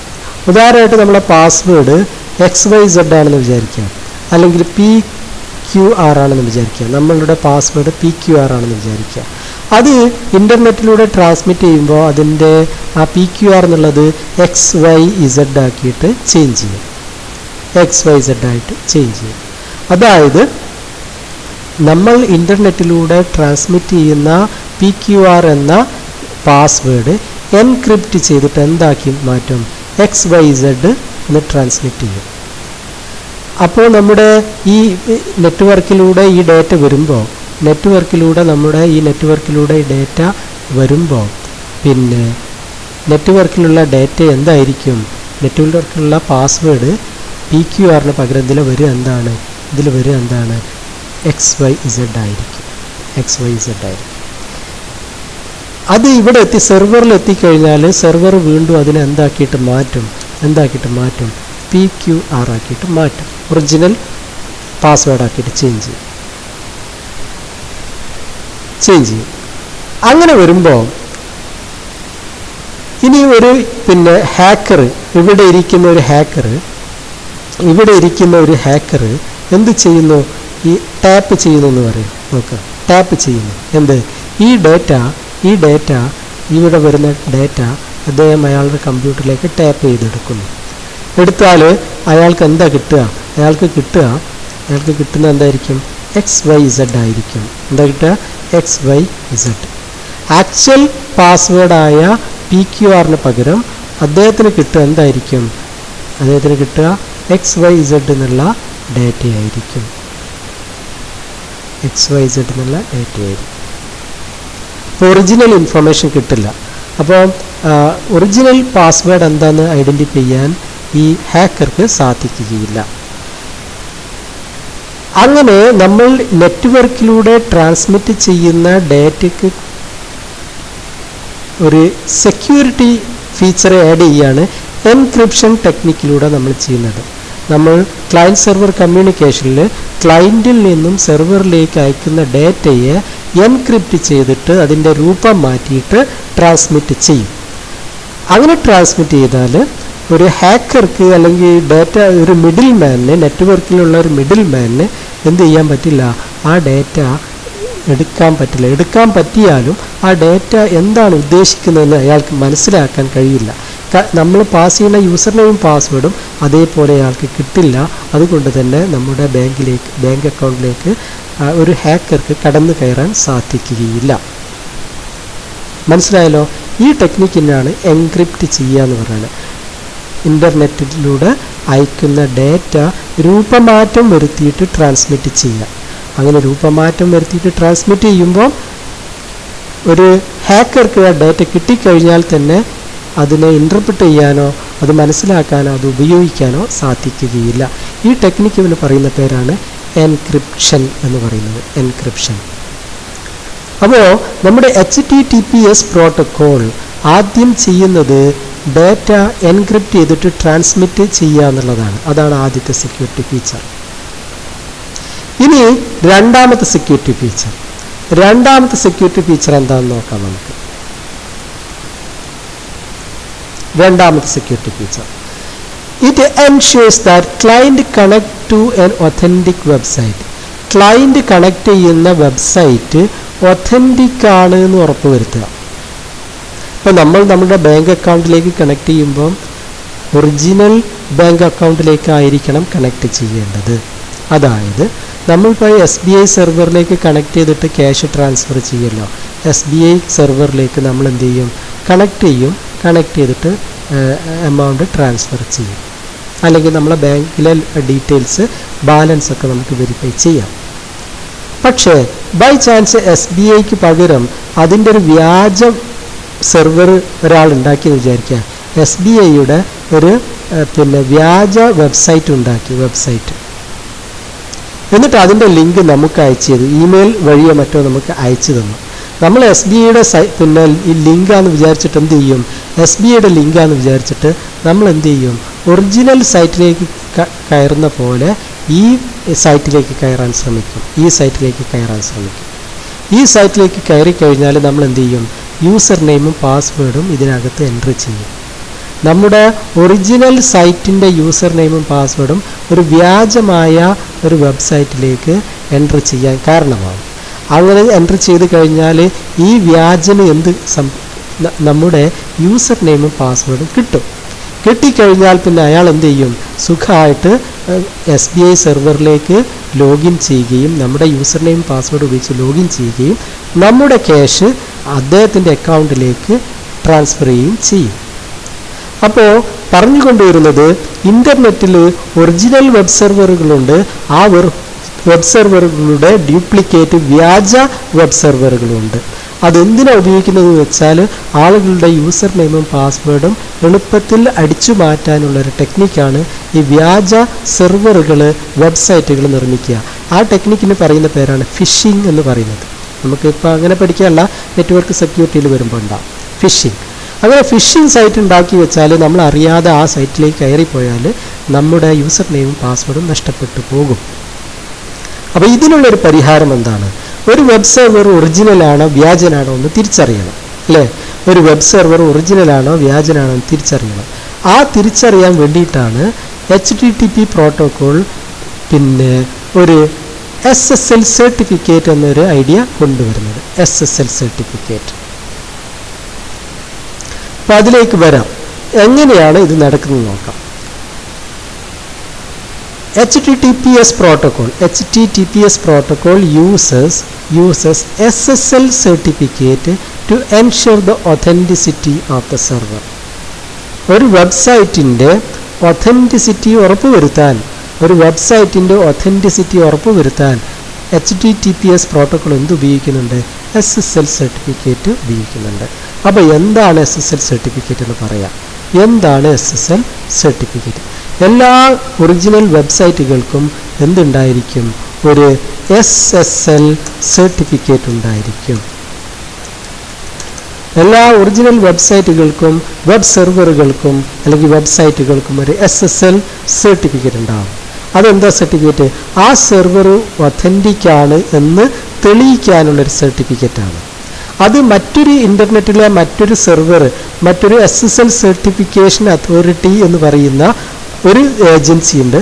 ഉദാഹരണമായിട്ട് നമ്മളെ പാസ്വേഡ് XYZ ആണെന്ന് വിചാരിക്കുക, അല്ലെങ്കിൽ PQR ആണെന്ന് വിചാരിക്കുക. നമ്മളുടെ പാസ്വേഡ് PQR ആണെന്ന് വിചാരിക്കുക. അത് ഇൻ്റർനെറ്റിലൂടെ ട്രാൻസ്മിറ്റ് ചെയ്യുമ്പോൾ അതിൻ്റെ ആ PQR എന്നുള്ളത് XYZ ആക്കിയിട്ട് ചേഞ്ച് ചെയ്യും. XYZ ആയിട്ട് ചേഞ്ച് ചെയ്യും. അതായത് നമ്മൾ ഇൻ്റർനെറ്റിലൂടെ ട്രാൻസ്മിറ്റ് ചെയ്യുന്ന PQR എന്ന പാസ്വേഡ് എൻക്രിപ്റ്റ് ചെയ്തിട്ട് എന്താക്കി മാറ്റും? XYZ എന്ന് ട്രാൻസ്മിറ്റ് ചെയ്യും. അപ്പോൾ നമ്മുടെ ഈ നെറ്റ്വർക്കിലൂടെ ഈ ഡേറ്റ വരുമ്പോൾ ഡേറ്റ വരുമ്പോൾ നെറ്റ്വർക്കിലുള്ള ഡേറ്റ എന്തായിരിക്കും? നെറ്റ്വർക്കിലുള്ള പാസ്വേഡ് PQRന് പകരം ഇതിൽ വരിക എന്താണ്? XYZ ആയിരിക്കും. അത് ഇവിടെ സെർവറിൽ എത്തിക്കഴിഞ്ഞാൽ സെർവർ വീണ്ടും അതിനെ എന്താക്കിയിട്ട് മാറ്റും? PQR ആക്കിയിട്ട് മാറ്റും. ഒറിജിനൽ പാസ്വേഡ് ആക്കിയിട്ട് ചേഞ്ച് ചെയ്യും. അങ്ങനെ വരുമ്പോൾ ഇനി ഒരു ഹാക്കർ ഇവിടെ ഇരിക്കുന്ന ഒരു ഹാക്കർ എന്ത് ചെയ്യുന്നു? ഈ ടാപ്പ് ചെയ്യുന്നു എന്ന് പറയും. നോക്കുക, ടാപ്പ് ചെയ്യുന്നു. എന്ത്? ഈ ഡേറ്റ ഇവിടെ വരുന്ന ഡേറ്റ അദ്ദേഹം അയാളുടെ കമ്പ്യൂട്ടറിലേക്ക് ടാപ്പ് ചെയ്തെടുക്കുന്നു. എടുത്താൽ അയാൾക്ക് എന്താ കിട്ടുക? അയാൾക്ക് കിട്ടുന്ന എന്തായിരിക്കും? XYZ ആയിരിക്കും. എന്താ കിട്ടുക? XYZ. ആക്ച്വൽ പാസ്വേഡായ PQRന് പകരം അദ്ദേഹത്തിന് കിട്ടുക എന്തായിരിക്കും? XYZ എന്നുള്ള ഡേറ്റയായിരിക്കും. ഒറിജിനൽ ഇൻഫർമേഷൻ കിട്ടില്ല. അപ്പോൾ ഒറിജിനൽ പാസ്വേഡ് എന്താണെന്ന് ഐഡൻറ്റിഫൈ ചെയ്യാൻ ഈ ഹാക്കർക്ക് സാധിക്കുകയില്ല. അങ്ങനെ നമ്മൾ നെറ്റ്വർക്കിലൂടെ ട്രാൻസ്മിറ്റ് ചെയ്യുന്ന ഡേറ്റയ്ക്ക് ഒരു സെക്യൂരിറ്റി ഫീച്ചർ ആഡ് ചെയ്യാണ് എൻക്രിപ്ഷൻ ടെക്നിക്കിലൂടെ നമ്മൾ ചെയ്യുന്നത്. നമ്മൾ ക്ലയൻറ്റ് സെർവർ കമ്മ്യൂണിക്കേഷനിൽ ക്ലയൻറ്റിൽ നിന്നും സെർവറിലേക്ക് അയക്കുന്ന ഡേറ്റയെ എൻക്രിപ്റ്റ് ചെയ്തിട്ട് അതിൻ്റെ രൂപം മാറ്റിയിട്ട് ട്രാൻസ്മിറ്റ് ചെയ്യും. അങ്ങനെ ട്രാൻസ്മിറ്റ് ചെയ്താൽ ഒരു ഹാക്കർക്ക് അല്ലെങ്കിൽ ഒരു മിഡിൽ മാനിന്, നെറ്റ്വർക്കിലുള്ള ഒരു മിഡിൽ മാനിന് എന്ത് ചെയ്യാൻ പറ്റില്ല? ആ ഡേറ്റ എടുക്കാൻ പറ്റിയാലും ആ ഡേറ്റ എന്താണ് ഉദ്ദേശിക്കുന്നതെന്ന് അയാൾക്ക് മനസ്സിലാക്കാൻ കഴിയില്ല. നമ്മൾ പാസ് ചെയ്യുന്ന യൂസർ നെയിം പാസ്വേഡും അതേപോലെ അയാൾക്ക് കിട്ടില്ല. അതുകൊണ്ട് തന്നെ നമ്മുടെ ബാങ്ക് അക്കൗണ്ടിലേക്ക് ഒരു ഹാക്കർക്ക് കടന്നു കയറാൻ സാധിക്കുകയില്ല. മനസ്സിലായല്ലോ? ഈ ടെക്നിക്കിനാണ് എൻക്രിപ്റ്റ് ചെയ്യുക എന്ന് പറയുന്നത്. ഇൻ്റർനെറ്റിലൂടെ അയക്കുന്ന ഡേറ്റ രൂപമാറ്റം വരുത്തിയിട്ട് ട്രാൻസ്മിറ്റ് ചെയ്യുക. അങ്ങനെ രൂപമാറ്റം വരുത്തിയിട്ട് ട്രാൻസ്മിറ്റ് ചെയ്യുമ്പോൾ ഒരു ഹാക്കർക്ക് ആ ഡേറ്റ കിട്ടിക്കഴിഞ്ഞാൽ തന്നെ അതിനെ ഇൻ്റർപ്രിറ്റ് ചെയ്യാനോ അത് മനസ്സിലാക്കാനോ അത് ഉപയോഗിക്കാനോ സാധിക്കുകയില്ല. ഈ ടെക്നിക്കിന് പറയുന്ന പേരാണ് എൻക്രിപ്ഷൻ എന്ന് പറയുന്നത്, എൻക്രിപ്ഷൻ. അപ്പോൾ നമ്മുടെ HTTPS പ്രോട്ടോക്കോൾ ആദ്യം ചെയ്യുന്നത് ഡാറ്റ എൻക്രിപ്റ്റ് ചെയ്തിട്ട് ട്രാൻസ്മിറ്റ് ചെയ്യുക എന്നുള്ളതാണ്. അതാണ് ആദ്യത്തെ സെക്യൂരിറ്റി ഫീച്ചർ. ഇനി രണ്ടാമത്തെ സെക്യൂരിറ്റി ഫീച്ചർ എന്താണെന്ന് നോക്കാം നമുക്ക്. രണ്ടാമത്തെ security feature, it ensures that client connect to an authentic website. Client connect ചെയ്യുന്ന വെബ്സൈറ്റ് ഒത്തൻറ്റിക് ആണ് എന്ന് ഉറപ്പ് വരുത്തുക. ഇപ്പോൾ നമ്മൾ നമ്മുടെ ബാങ്ക് അക്കൗണ്ടിലേക്ക് കണക്ട് ചെയ്യുമ്പോൾ ഒറിജിനൽ ബാങ്ക് അക്കൗണ്ടിലേക്കായിരിക്കണം കണക്ട് ചെയ്യേണ്ടത്. അതായത് നമ്മളിപ്പോൾ SBI സെർവറിലേക്ക് കണക്ട് ചെയ്തിട്ട് ക്യാഷ് ട്രാൻസ്ഫർ ചെയ്യുമല്ലോ, SBI സെർവറിലേക്ക് നമ്മൾ എന്ത് ചെയ്യും, കണക്ട് ചെയ്തിട്ട് എമൗണ്ട് ട്രാൻസ്ഫർ ചെയ്യും. അല്ലെങ്കിൽ നമ്മളെ ബാങ്കിലെ ഡീറ്റെയിൽസ് ബാലൻസ് ഒക്കെ നമുക്ക് വെരിഫൈ ചെയ്യാം. പക്ഷേ ബൈ ചാൻസ് SBIക്ക് പകരം അതിൻ്റെ ഒരു വ്യാജ സെർവർ ഒരാൾ ഉണ്ടാക്കിയെന്ന് വിചാരിക്കുക. SBIയുടെ ഒരു വ്യാജ വെബ്സൈറ്റ് എന്നിട്ട് അതിൻ്റെ ലിങ്ക് നമുക്ക് അയച്ചു തരും, ഇമെയിൽ വഴിയോ മറ്റോ നമുക്ക് അയച്ചു തന്നു. നമ്മൾ SBIയുടെ ഈ ലിങ്കാന്ന് വിചാരിച്ചിട്ട് എന്ത് ചെയ്യും, SBIയുടെ ലിങ്കാന്ന് വിചാരിച്ചിട്ട് നമ്മൾ എന്ത് ചെയ്യും, ഒറിജിനൽ സൈറ്റിലേക്ക് കയറുന്ന പോലെ ഈ സൈറ്റിലേക്ക് കയറാൻ ശ്രമിക്കും. ഈ സൈറ്റിലേക്ക് കയറി കഴിഞ്ഞാൽ നമ്മൾ എന്ത് ചെയ്യും, യൂസർ നെയിമും പാസ്വേഡും ഇതിനകത്ത് എൻട്രി ചെയ്യും. നമ്മുടെ ഒറിജിനൽ സൈറ്റിൻ്റെ യൂസർ നെയിമും പാസ്വേഡും ഒരു വ്യാജമായ ഒരു വെബ്സൈറ്റിലേക്ക് എൻട്രി ചെയ്യാൻ കാരണമാകും. അങ്ങനെ എൻട്രി ചെയ്ത് കഴിഞ്ഞാൽ ഈ വ്യാജന് നമ്മുടെ യൂസർ നെയിമും പാസ്വേഡും കിട്ടിക്കഴിഞ്ഞാൽ പിന്നെ അയാൾ എന്ത് ചെയ്യും, സുഖമായിട്ട് SBI സെർവറിലേക്ക് ലോഗിൻ ചെയ്യുകയും നമ്മുടെ യൂസർ നെയിം പാസ്വേഡ് ഉപയോഗിച്ച് ലോഗിൻ ചെയ്യുകയും നമ്മുടെ ക്യാഷ് അദ്ദേഹത്തിൻ്റെ അക്കൗണ്ടിലേക്ക് ട്രാൻസ്ഫർ ചെയ്യുകയും ചെയ്യും. അപ്പോൾ പറഞ്ഞുകൊണ്ടുവരുന്നത്, ഇൻ്റർനെറ്റിൽ ഒറിജിനൽ വെബ് സെർവറുകളുണ്ട്, ആ വെബ് സെർവറുകളുടെ ഡ്യൂപ്ലിക്കേറ്റ് വ്യാജ വെബ് സെർവറുകളുണ്ട്. അതെന്തിനാണ് ഉപയോഗിക്കുന്നതെന്ന് വെച്ചാൽ ആളുകളുടെ യൂസർ നെയിമും പാസ്വേഡും എളുപ്പത്തിൽ അടിച്ചു മാറ്റാനുള്ളൊരു ടെക്നിക്കാണ് ഈ വ്യാജ സെർവറുകൾ, വെബ്സൈറ്റുകൾ നിർമ്മിക്കുക. ആ ടെക്നിക്കിന് പറയുന്ന പേരാണ് ഫിഷിംഗ് എന്ന് പറയുന്നത്. നമുക്കിപ്പോൾ അങ്ങനെ പഠിക്കാനുള്ള നെറ്റ്വർക്ക് സെക്യൂരിറ്റിയിൽ വരുമ്പോൾ ഉണ്ടാകും ഫിഷിംഗ്. അങ്ങനെ ഫിഷിംഗ് സൈറ്റ് ഉണ്ടാക്കി വെച്ചാൽ നമ്മൾ അറിയാതെ ആ സൈറ്റിലേക്ക് കയറിപ്പോയാൽ നമ്മുടെ യൂസർ നെയിമും പാസ്വേഡും നഷ്ടപ്പെട്ടു പോകും. അപ്പോൾ ഇതിനുള്ളൊരു പരിഹാരം എന്താണ്? ഒരു വെബ് സെർവർ ഒറിജിനലാണോ വ്യാജനാണോ എന്ന് തിരിച്ചറിയണം, അല്ലേ? ഒരു വെബ് സെർവർ ഒറിജിനലാണോ വ്യാജനാണോ എന്ന് തിരിച്ചറിയണം. ആ തിരിച്ചറിയാൻ വേണ്ടിയിട്ടാണ് HTTP പ്രോട്ടോക്കോൾ ഒരു SSL സർട്ടിഫിക്കറ്റ് എന്നൊരു ഐഡിയ കൊണ്ടുവരുന്നത്. SSL certificate. അപ്പോൾ അതിലേക്ക് വരാം. എങ്ങനെയാണ് ഇത് നടക്കുന്നത് നോക്കാം. HTTPS protocol uses SSL certificate to ensure the authenticity of the server. ഒരു വെബ്സൈറ്റിൻ്റെ ഒത്തൻറ്റിസിറ്റി ഉറപ്പുവരുത്താൻ HTTPS പ്രോട്ടോക്കോൾ ഉപയോഗിക്കുന്നുണ്ട്? SSL സർട്ടിഫിക്കറ്റ് ഉപയോഗിക്കുന്നുണ്ട്. അപ്പോൾ എന്താണ് SSL സർട്ടിഫിക്കറ്റ് എന്ന് പറയാം. എന്താണ് SSL സർട്ടിഫിക്കറ്റ്? എല്ലാ ഒറിജിനൽ വെബ്സൈറ്റുകൾക്കും എന്തുണ്ടായിരിക്കും? ഒരു SSL സർട്ടിഫിക്കറ്റ് ഉണ്ടായിരിക്കും. എല്ലാ ഒറിജിനൽ വെബ്സൈറ്റുകൾക്കും വെബ് സെർവറുകൾക്കും അല്ലെങ്കിൽ വെബ്സൈറ്റുകൾക്കും ഒരു SSL സർട്ടിഫിക്കറ്റ് ഉണ്ടാകും. അതെന്താ സർട്ടിഫിക്കറ്റ്? ആ സെർവർ ഒത്തൻറ്റിക്കാണ് എന്ന് തെളിയിക്കാനുള്ളൊരു സർട്ടിഫിക്കറ്റാണ്. അത് മറ്റൊരു ഇൻ്റർനെറ്റിലെ മറ്റൊരു സെർവർ, മറ്റൊരു SSL സർട്ടിഫിക്കേഷൻ അതോറിറ്റി എന്ന് പറയുന്ന ഒരു ഏജൻസിയുണ്ട്,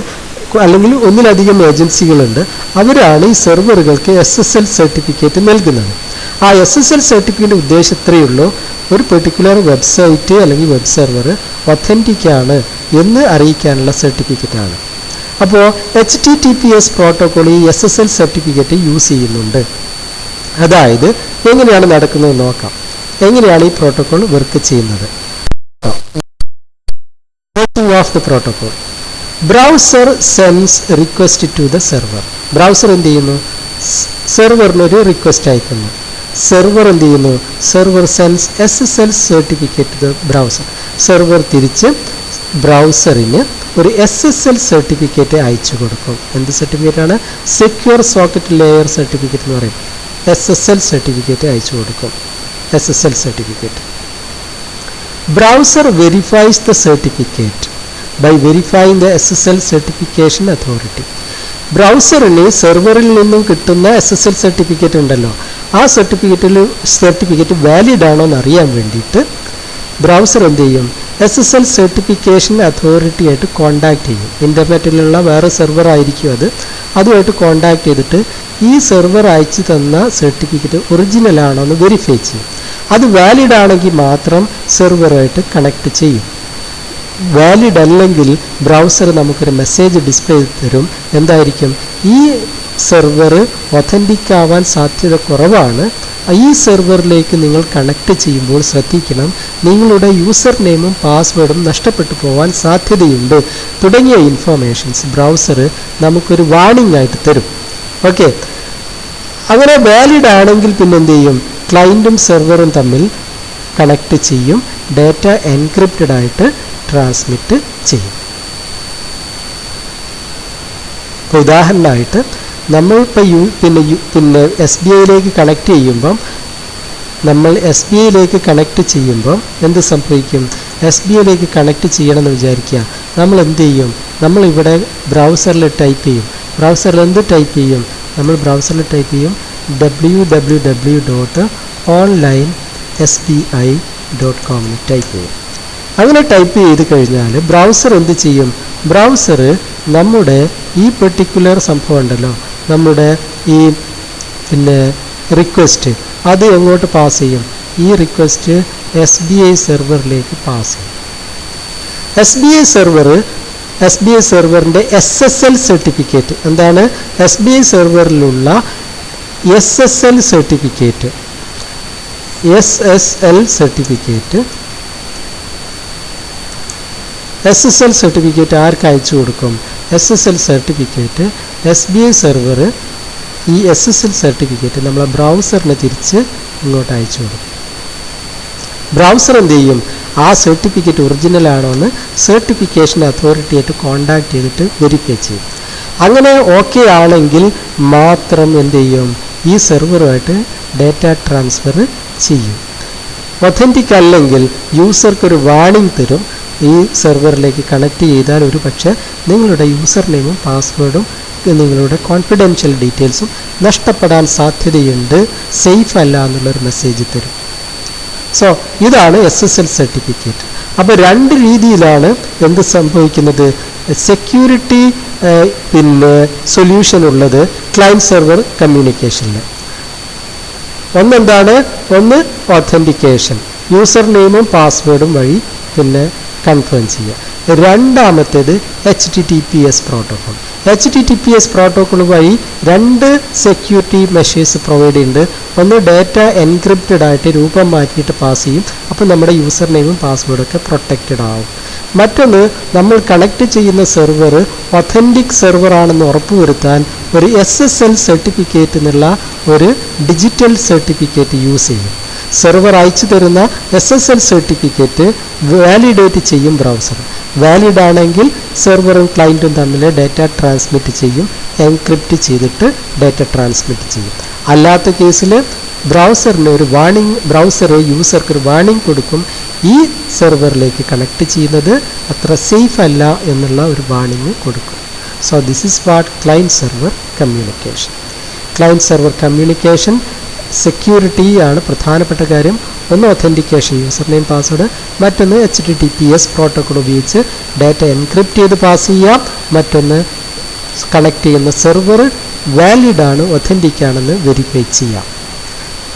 അല്ലെങ്കിൽ ഒന്നിലധികം ഏജൻസികളുണ്ട്. അവരാണ് ഈ സെർവറുകൾക്ക് SSL സർട്ടിഫിക്കറ്റ് നൽകുന്നത്. ആ SSL സർട്ടിഫിക്കറ്റ് ഉദ്ദേശം ഇത്രയേ ഉള്ളൂ, ഒരു പെർട്ടിക്കുലർ വെബ്സൈറ്റ് അല്ലെങ്കിൽ വെബ് സെർവർ ഒത്തൻറ്റിക്കാണ് എന്ന് അറിയിക്കാനുള്ള സർട്ടിഫിക്കറ്റാണ്. അപ്പോൾ HTTPS പ്രോട്ടോക്കോൾ ഈ SSL സർട്ടിഫിക്കറ്റ് യൂസ് ചെയ്യുന്നുണ്ട്. അതായത് എങ്ങനെയാണ് നടക്കുന്നത് നോക്കാം. എങ്ങനെയാണ് ഈ പ്രോട്ടോക്കോൾ വർക്ക് ചെയ്യുന്നത്? Of the protocol. Browser sends request to the server. Browser എന്ത് ചെയ്യുന്നു? സെർവറിനൊരു റിക്വസ്റ്റ് അയക്കുന്നു. സെർവർ എന്ത് ചെയ്യുന്നു? Server sends SSL certificate to the browser. Server തിരിച്ച് ബ്രൗസറിന് ഒരു SSL സർട്ടിഫിക്കറ്റ് അയച്ചു കൊടുക്കും. എന്ത് സർട്ടിഫിക്കറ്റാണ്? സെക്യൂർ സോക്കറ്റ് ലെയർ സർട്ടിഫിക്കറ്റ് എന്ന് പറയും. SSL സർട്ടിഫിക്കറ്റ് അയച്ചു കൊടുക്കും. SSL certificate. Browser verifies the certificate by verifying the SSL certification authority. ബ്രൗസറിന് സെർവറിൽ നിന്നും കിട്ടുന്ന SSL സർട്ടിഫിക്കറ്റ് ഉണ്ടല്ലോ, ആ സർട്ടിഫിക്കറ്റ് വാലിഡ് ആണോ എന്ന് അറിയാൻ വേണ്ടിയിട്ട് ബ്രൗസർ എന്ത് ചെയ്യും? SSL സർട്ടിഫിക്കേഷൻ അതോറിറ്റി ആയിട്ട് കോണ്ടാക്ട് ചെയ്യും. ഇൻ്റർനെറ്റിലുള്ള വേറെ സെർവർ ആയിരിക്കും അതുമായിട്ട് കോണ്ടാക്ട് ചെയ്തിട്ട് ഈ സെർവർ അയച്ചു തന്ന സർട്ടിഫിക്കറ്റ് ഒറിജിനൽ ആണോ എന്ന് വെരിഫൈ ചെയ്യും. അത് വാലിഡ് ആണെങ്കിൽ മാത്രം സെർവറുമായിട്ട് കണക്ട് ചെയ്യും. വാലിഡ് അല്ലെങ്കിൽ ബ്രൗസർ നമുക്കൊരു മെസ്സേജ് ഡിസ്പ്ലേ തരും. എന്തായിരിക്കും? ഈ സെർവർ ഒതൻറ്റിക് ആവാൻ സാധ്യത കുറവാണ്. ഈ സെർവറിലേക്ക് നിങ്ങൾ കണക്ട് ചെയ്യുമ്പോൾ ശ്രദ്ധിക്കണം, നിങ്ങളുടെ യൂസർ നെയിമും പാസ്വേഡും നഷ്ടപ്പെട്ടു പോകാൻ സാധ്യതയുണ്ട് തുടങ്ങിയ ഇൻഫർമേഷൻസ് ബ്രൗസർ നമുക്കൊരു വാർണിംഗ് ആയിട്ട് തരും. ഓക്കെ, അങ്ങനെ വാലിഡ് ആണെങ്കിൽ പിന്നെ എന്ത് ചെയ്യും? ക്ലയൻറ്റും സെർവറും തമ്മിൽ കണക്ട് ചെയ്യും, ഡാറ്റ എൻക്രിപ്റ്റഡ് ആയിട്ട് ട്രാൻസ്മിറ്റ് ചെയ്യും. ഇപ്പോൾ ഉദാഹരണമായിട്ട് നമ്മളിപ്പോൾ പിന്നെ SBIയിലേക്ക് കണക്ട് ചെയ്യുമ്പം കണക്ട് ചെയ്യുമ്പോൾ എന്ത് സംഭവിക്കും? SBIയിലേക്ക് കണക്ട് ചെയ്യണമെന്ന് വിചാരിക്കുക. നമ്മൾ എന്ത് ചെയ്യും? നമ്മളിവിടെ ബ്രൗസറിൽ ടൈപ്പ് ചെയ്യും. ബ്രൗസറിൽ എന്ത് ടൈപ്പ് ചെയ്യും? നമ്മൾ ബ്രൗസറിൽ ടൈപ്പ് ചെയ്യും www.onlinesbi.com ടൈപ്പ് ചെയ്യും. അങ്ങനെ ടൈപ്പ് ചെയ്ത് കഴിഞ്ഞാൽ ബ്രൗസർ എന്ത് ചെയ്യും? ബ്രൗസർ നമ്മുടെ ഈ പെർട്ടിക്കുലർ സംഭവം ഉണ്ടല്ലോ, നമ്മുടെ ഈ പിന്നെ റിക്വസ്റ്റ് അത് എങ്ങോട്ട് പാസ് ചെയ്യും? ഈ റിക്വസ്റ്റ് SBI സെർവറിലേക്ക് പാസ് ചെയ്യും. SBI സെർവറിൻ്റെ SSL സർട്ടിഫിക്കറ്റ് എന്താണ്? SBI സെർവറിലുള്ള SSL സർട്ടിഫിക്കറ്റ് ആർക്ക് അയച്ചു കൊടുക്കും? SSL സർട്ടിഫിക്കറ്റ് SBI സെർവർ ഈ SSL സർട്ടിഫിക്കറ്റ് നമ്മളെ ബ്രൗസറിന് തിരിച്ച് ഇങ്ങോട്ട് അയച്ചു കൊടുക്കും. ബ്രൗസർ എന്ത് ചെയ്യും? ആ സർട്ടിഫിക്കറ്റ് ഒറിജിനൽ ആണോ എന്ന് സർട്ടിഫിക്കേഷൻ അതോറിറ്റിയായിട്ട് കോണ്ടാക്ട് ചെയ്തിട്ട് വെരിഫൈ ചെയ്യും. അങ്ങനെ ഓക്കെ ആണെങ്കിൽ മാത്രം എന്ത് ചെയ്യും? ഈ സെർവറുമായിട്ട് ഡാറ്റ ട്രാൻസ്ഫർ ചെയ്യും. ഒതൻറ്റിക് അല്ലെങ്കിൽ യൂസർക്കൊരു വാർണിംഗ് തരും. ഈ സെർവറിലേക്ക് കണക്ട് ചെയ്താൽ ഒരു പക്ഷേ നിങ്ങളുടെ യൂസർ നെയിമും പാസ്വേഡും നിങ്ങളുടെ കോൺഫിഡൻഷ്യൽ ഡീറ്റെയിൽസും നഷ്ടപ്പെടാൻ സാധ്യതയുണ്ട്, സേഫ് അല്ല എന്നുള്ളൊരു മെസ്സേജ് തരും. സോ ഇതാണ് SSL സർട്ടിഫിക്കറ്റ്. അപ്പോൾ രണ്ട് രീതിയിലാണ് എന്ത് സംഭവിക്കുന്നത്? സെക്യൂരിറ്റി പിന്നെ സൊല്യൂഷൻ ഉള്ളത് ക്ലയൻറ്റ് സെർവർ കമ്മ്യൂണിക്കേഷനിൽ. ഒന്ന് ഒതൻറ്റിക്കേഷൻ, യൂസർ നെയിമും പാസ്വേഡും വഴി പിന്നെ കൺഫേം ചെയ്യുക. രണ്ടാമത്തേത് HTTPS പ്രോട്ടോക്കോൾ. HTTPS പ്രോട്ടോക്കോൾ വഴി രണ്ട് സെക്യൂരിറ്റി മെഷേഴ്സ് പ്രൊവൈഡ് ചെയ്യുന്നുണ്ട്. ഒന്ന് ഡാറ്റ എൻക്രിപ്റ്റഡ് ആയിട്ട് രൂപം മാറ്റിയിട്ട് പാസ് ചെയ്യും, അപ്പോൾ നമ്മുടെ യൂസർ നെയിമും പാസ്വേഡൊക്കെ പ്രൊട്ടക്റ്റഡ് ആവും. മറ്റൊന്ന്, നമ്മൾ കണക്ട് ചെയ്യുന്ന സെർവർ ഒതൻറ്റിക് സെർവർ ആണെന്ന് ഉറപ്പുവരുത്താൻ ഒരു SSL സർട്ടിഫിക്കറ്റ് എന്നുള്ള ഒരു ഡിജിറ്റൽ സർട്ടിഫിക്കറ്റ് യൂസ് ചെയ്യും. സെർവർ അയച്ചു തരുന്ന SSL സർട്ടിഫിക്കറ്റ് വാലിഡേറ്റ് ചെയ്യും ബ്രൗസർ. വാലിഡ് ആണെങ്കിൽ സെർവറും ക്ലയൻറ്റും തമ്മിൽ ഡാറ്റ ട്രാൻസ്മിറ്റ് ചെയ്യും, എൻക്രിപ്റ്റ് ചെയ്തിട്ട് ഡാറ്റ ട്രാൻസ്മിറ്റ് ചെയ്യും. അല്ലാത്ത കേസിൽ ബ്രൗസർ യൂസർക്ക് ഒരു വാർണിംഗ് കൊടുക്കും, ഈ സെർവറിലേക്ക് കണക്ട് ചെയ്യുന്നത് അത്ര സേഫ് അല്ല എന്നുള്ള ഒരു വാർണിംഗ് കൊടുക്കും. So this is what client server communication. Client server communication security ആണ് പ്രധാനപ്പെട്ട കാര്യം. ഒന്ന് ഒതൻറ്റിക്കേഷൻ, യൂസർ നെയിം പാസ്വേഡ്. മറ്റൊന്ന് HTTPS പ്രോട്ടോക്കോൾ ഉപയോഗിച്ച് ഡാറ്റ എൻക്രിപ്റ്റ് ചെയ്ത് പാസ് ചെയ്യാം. മറ്റൊന്ന് കണക്ട് ചെയ്യുന്ന സെർവർ വാലിഡ് ആണ്, ഒതൻറ്റിക് ആണെന്ന് വെരിഫൈ ചെയ്യാം.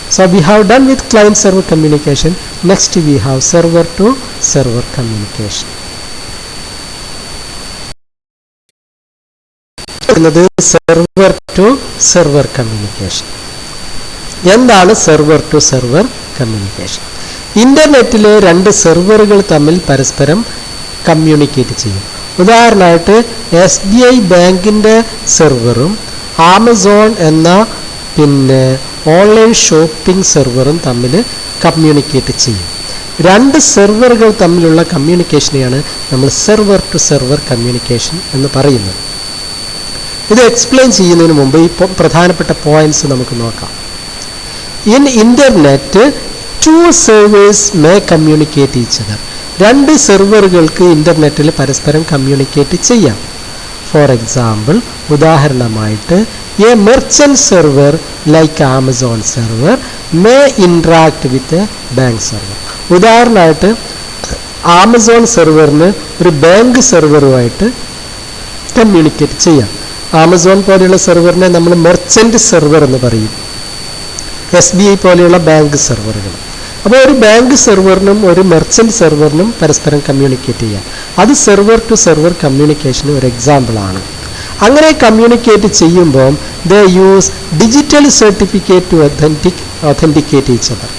So we have done with client server communication. Next we have server to server communication. Server to server communication. എന്താണ് സെർവർ ടു സെർവർ കമ്മ്യൂണിക്കേഷൻ? ഇൻ്റർനെറ്റിലെ രണ്ട് സെർവറുകൾ തമ്മിൽ പരസ്പരം കമ്മ്യൂണിക്കേറ്റ് ചെയ്യും. ഉദാഹരണമായിട്ട് SBI ബാങ്കിൻ്റെ സെർവറും ആമസോൺ എന്ന പിന്നെ ഓൺലൈൻ ഷോപ്പിംഗ് സെർവറും തമ്മിൽ കമ്മ്യൂണിക്കേറ്റ് ചെയ്യും. രണ്ട് സെർവറുകൾ തമ്മിലുള്ള കമ്മ്യൂണിക്കേഷനെയാണ് നമ്മൾ സെർവർ ടു സെർവർ കമ്മ്യൂണിക്കേഷൻ എന്ന് പറയുന്നത്. ഇത് എക്സ്പ്ലെയിൻ ചെയ്യുന്നതിന് മുമ്പ് ഈ പ്രധാനപ്പെട്ട പോയിന്റ്സ് നമുക്ക് നോക്കാം. In internet two servers may communicate each other. രണ്ട് സെർവറുകൾക്ക് ഇന്റർനെറ്റിൽ പരസ്പരം കമ്മ്യൂണിക്കേറ്റ് ചെയ്യാം. ഫോർ എക്സാമ്പിൾ, ഉദാഹരണമായിട്ട് a merchant server like Amazon server may interact with a bank server. ഉദാഹരണമായിട്ട് ആമസോൺ സെർവറിന് ഒരു ബാങ്ക് സെർവറുമായിട്ട് കമ്മ്യൂണിക്കേറ്റ് ചെയ്യാം. ആമസോൺ പോലെയുള്ള സെർവറിനെ നമ്മൾ മെർച്ചന്റ് സെർവർ എന്ന് പറയും, SBI പോലെയുള്ള ബാങ്ക് സെർവറുകൾ. അപ്പോൾ ഒരു ബാങ്ക് സെർവറിനും ഒരു മെർച്ചന്റ് സെർവറിനും പരസ്പരം കമ്മ്യൂണിക്കേറ്റ് ചെയ്യാം. അത് സെർവർ ടു സെർവർ കമ്മ്യൂണിക്കേഷന് ഒരു എക്സാമ്പിളാണ്. അങ്ങനെ കമ്മ്യൂണിക്കേറ്റ് ചെയ്യുമ്പോൾ they use digital certificate to authenticate each other.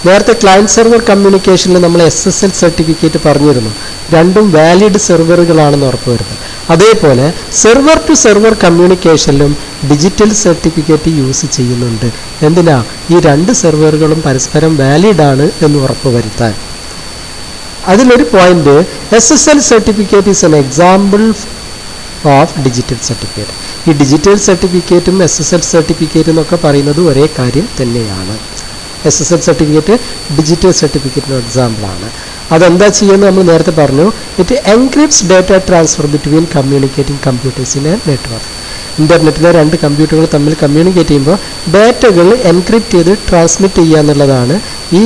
നേരത്തെ ക്ലയൻറ്റ് സെർവർ കമ്മ്യൂണിക്കേഷനിൽ നമ്മൾ SSL സർട്ടിഫിക്കറ്റ് പറഞ്ഞിരുന്നു, രണ്ടും വാലിഡ് സെർവറുകളാണെന്ന് ഉറപ്പുവരുത്തും. അതേപോലെ സെർവർ ടു സെർവർ കമ്മ്യൂണിക്കേഷനിലും ഡിജിറ്റൽ സർട്ടിഫിക്കറ്റ് യൂസ് ചെയ്യുന്നുണ്ട്. എന്തിനാ? ഈ രണ്ട് സെർവറുകളും പരസ്പരം വാലിഡ് ആണ് എന്ന് ഉറപ്പുവരുത്താൻ. അതിലൊരു point, SSL certificate is an example of digital certificate. ഈ ഡിജിറ്റൽ സർട്ടിഫിക്കറ്റും SSL സർട്ടിഫിക്കറ്റും എന്നൊക്കെ പറയുന്നത് ഒരേ കാര്യം തന്നെയാണ്. SSL സർട്ടിഫിക്കറ്റ് ഡിജിറ്റൽ സർട്ടിഫിക്കറ്റിന് എക്സാമ്പിളാണ്. അതെന്താ ചെയ്യുന്നത് നമ്മൾ നേരത്തെ പറഞ്ഞു. It encrypts data transfer between communicating computers in a network. ഇന്റർനെറ്റിലെ രണ്ട് കമ്പ്യൂട്ടറുകൾ തമ്മിൽ കമ്മ്യൂണിക്കേറ്റ് ചെയ്യുമ്പോൾ ഡാറ്റകൾ എൻക്രിപ്റ്റ് ചെയ്ത് ട്രാൻസ്മിറ്റ് ചെയ്യുക എന്നുള്ളതാണ് ഈ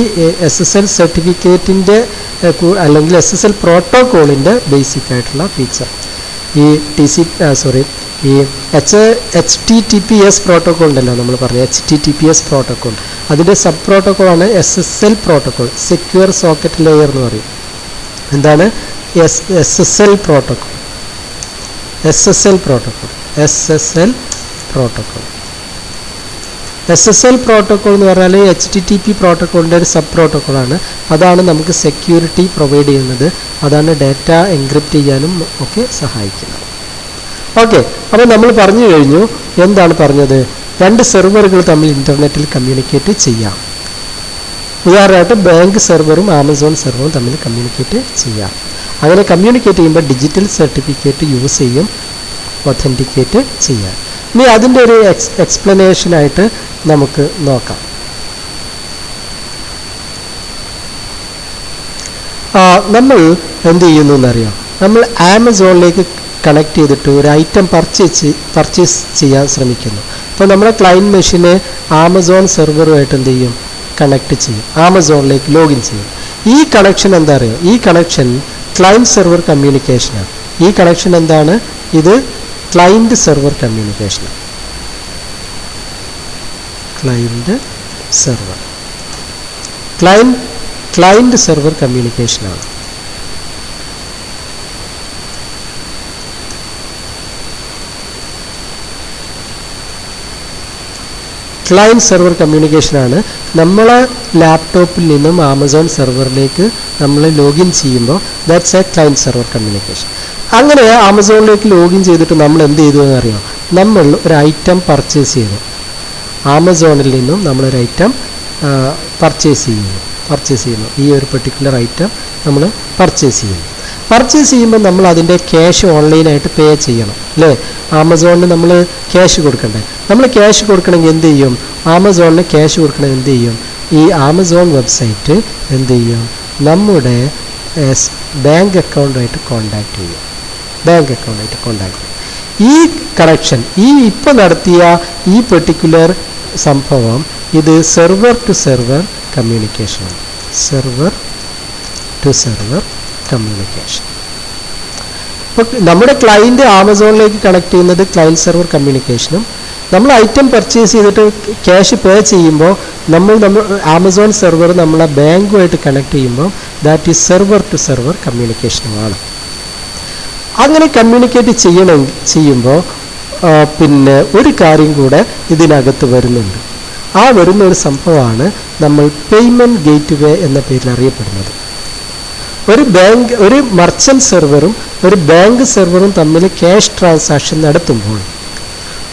SSL സർട്ടിഫിക്കറ്റിൻ്റെ അല്ലെങ്കിൽ SSL പ്രോട്ടോക്കോളിൻ്റെ ബേസിക് ആയിട്ടുള്ള ഫീച്ചർ. ഈ ഈ HTTPS പ്രോട്ടോക്കോൾ ഉണ്ടല്ലോ, നമ്മൾ പറഞ്ഞു HTTPS പ്രോട്ടോക്കോൾ, അതിൻ്റെ സബ് പ്രോട്ടോക്കോളാണ് SSL protocol, secure socket layer എന്ന് പറയും. എന്താണ് SSL പ്രോട്ടോക്കോൾ? SSL പ്രോട്ടോക്കോൾ എന്ന് പറഞ്ഞാൽ HTTP പ്രോട്ടോക്കോളിൻ്റെ ഒരു സബ് പ്രോട്ടോക്കോളാണ്. അതാണ് നമുക്ക് സെക്യൂരിറ്റി പ്രൊവൈഡ് ചെയ്യുന്നത്. അതാണ് ഡാറ്റ എൻക്രിപ്റ്റ് ചെയ്യാനും ഒക്കെ സഹായിക്കുന്നത്. ഓക്കെ, അപ്പോൾ നമ്മൾ പറഞ്ഞു കഴിഞ്ഞു. എന്താണ് പറഞ്ഞത്? രണ്ട് സെർവറുകൾ തമ്മിൽ ഇൻ്റർനെറ്റിൽ കമ്മ്യൂണിക്കേറ്റ് ചെയ്യാം. ഉദാഹരണമായിട്ട് ബാങ്ക് സെർവറും ആമസോൺ സെർവറും തമ്മിൽ കമ്മ്യൂണിക്കേറ്റ് ചെയ്യാം. അങ്ങനെ കമ്മ്യൂണിക്കേറ്റ് ചെയ്യുമ്പോൾ ഡിജിറ്റൽ സർട്ടിഫിക്കറ്റ് യൂസ് ചെയ്യും ഒതൻറ്റിക്കേറ്റ് ചെയ്യാൻ. ഇനി അതിൻ്റെ ഒരു എക്സ്പ്ലനേഷനായിട്ട് നമുക്ക് നോക്കാം. നമ്മൾ എന്ത് ചെയ്യുന്നു എന്നറിയാം. നമ്മൾ ആമസോണിലേക്ക് കണക്ട് ചെയ്തിട്ട് ഒരു ഐറ്റം പർച്ചേസ് ചെയ്യാൻ ശ്രമിക്കുന്നു. അപ്പോൾ നമ്മുടെ ക്ലയൻറ്റ് മെഷീനെ ആമസോൺ സെർവറുമായിട്ട് എന്ത് ചെയ്യും? കണക്ട് ചെയ്യും, ആമസോണിലേക്ക് ലോഗിൻ ചെയ്യും. ഈ കണക്ഷൻ എന്താ അറിയോ? ഈ കണക്ഷൻ ക്ലയൻറ്റ് സെർവർ കമ്മ്യൂണിക്കേഷനാണ്. ഈ കണക്ഷൻ എന്താണ്? ഇത് ക്ലയൻറ്റ് സെർവർ കമ്മ്യൂണിക്കേഷനാണ്. ക്ലയൻറ്റ് സെർവർ കമ്മ്യൂണിക്കേഷനാണ്. ക്ലയൻറ്റ് സെർവർ കമ്മ്യൂണിക്കേഷനാണ്. നമ്മളെ ലാപ്ടോപ്പിൽ നിന്നും ആമസോൺ സെർവറിലേക്ക് നമ്മൾ ലോഗിൻ ചെയ്യുമ്പോൾ that's a client server communication. അങ്ങനെ ആമസോണിലേക്ക് ലോഗിൻ ചെയ്തിട്ട് നമ്മൾ എന്ത് ചെയ്തു എന്നറിയാം? നമ്മൾ ഒരു ഐറ്റം പർച്ചേസ് ചെയ്തു. ആമസോണിൽ നിന്നും നമ്മളൊരു ഐറ്റം പർച്ചേസ് ചെയ്യുന്നു. ഈ ഒരു പെർട്ടിക്കുലർ ഐറ്റം നമ്മൾ പർച്ചേസ് ചെയ്യുമ്പോൾ നമ്മൾ അതിൻ്റെ ക്യാഷ് ഓൺലൈനായിട്ട് പേ ചെയ്യണം അല്ലേ? ആമസോണിന് നമ്മൾ ക്യാഷ് കൊടുക്കണ്ടേ? നമ്മൾ ക്യാഷ് കൊടുക്കണമെങ്കിൽ എന്ത് ചെയ്യും? ആമസോണിന് ക്യാഷ് കൊടുക്കണമെങ്കിൽ എന്ത് ചെയ്യും? ഈ ആമസോൺ വെബ്സൈറ്റ് എന്ത് ചെയ്യും? നമ്മുടെ ബാങ്ക് അക്കൗണ്ടായിട്ട് കോണ്ടാക്ട് ചെയ്യും. ഈ കണക്ഷൻ, ഈ ഇപ്പോൾ നടത്തിയ ഈ പെർട്ടിക്കുലർ സംഭവം, ഇത് സെർവർ ടു സെർവർ കമ്മ്യൂണിക്കേഷനാണ്. ഇപ്പോൾ നമ്മുടെ ക്ലയൻറ്റ് ആമസോണിലേക്ക് കണക്ട് ചെയ്യുന്നത് ക്ലയൻറ്റ് സെർവർ കമ്മ്യൂണിക്കേഷനും, നമ്മൾ ഐറ്റം പർച്ചേസ് ചെയ്തിട്ട് ക്യാഷ് പേ ചെയ്യുമ്പോൾ നമ്മൾ ആമസോൺ സെർവർ നമ്മളെ ബാങ്കുമായിട്ട് കണക്ട് ചെയ്യുമ്പോൾ that is server to server കമ്മ്യൂണിക്കേഷനുമാണ്. അങ്ങനെ കമ്മ്യൂണിക്കേറ്റ് ചെയ്യുമ്പോൾ പിന്നെ ഒരു കാര്യം കൂടെ ഇതിനകത്ത് വരുന്നുണ്ട്. ആ വരുന്ന ഒരു സംഭവമാണ് നമ്മൾ പേയ്മെൻറ്റ് ഗേറ്റ് വേ എന്ന പേരിൽ അറിയപ്പെടുന്നത്. ഒരു മർച്ചന്റ് സെർവറും ഒരു ബാങ്ക് സെർവറും തമ്മിൽ ക്യാഷ് ട്രാൻസാക്ഷൻ നടത്തുമ്പോൾ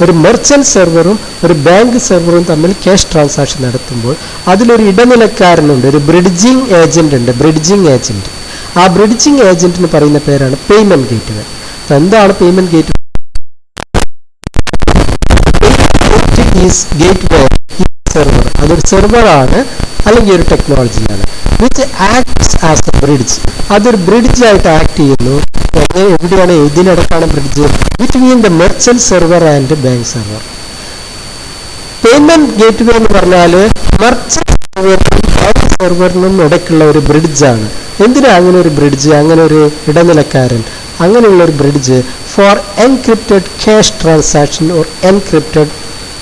ഒരു മെർച്ചന്റ് സെർവറും ഒരു ബാങ്ക് സെർവറും തമ്മിൽ ക്യാഷ് ട്രാൻസാക്ഷൻ നടത്തുമ്പോൾ അതിലൊരു ഇടനിലക്കാരനുണ്ട്, ഒരു ബ്രിഡ്ജിങ് ഏജന്റ് ഉണ്ട്, ബ്രിഡ്ജിങ് ഏജന്റ്. ആ ബ്രിഡ്ജിങ് ഏജന്റിന് പറയുന്ന പേരാണ് പേയ്മെന്റ് ഗേറ്റ്വേ. അപ്പോൾ എന്താണ് പേയ്മെന്റ് ഗേറ്റ്വേ? ഗേറ്റ്വേ സെർവർ, അതൊരു സെർവറാണ് അല്ലെങ്കിൽ ഒരു ടെക്നോളജിയാണ്. Which acts as a bridge, അതൊരു ബ്രിഡ്ജ് ആയിട്ട് ആക്ട് ചെയ്യുന്നു. എവിടെയാണ്, ഇതിനിടക്കാണ് bridge? Between the merchant server and bank server. Payment gateway എന്ന് പറഞ്ഞാൽ മെർച്ചന്റ് സെർവറിനും ബാങ്ക് സെർവറിനും ഇടയ്ക്കുള്ള ഒരു ബ്രിഡ്ജാണ്. എന്തിനാ അങ്ങനെ ഒരു ബ്രിഡ്ജ്, അങ്ങനെ ഒരു ഇടനിലക്കാരൻ, അങ്ങനെയുള്ള ഒരു bridge? For encrypted cash transaction or encrypted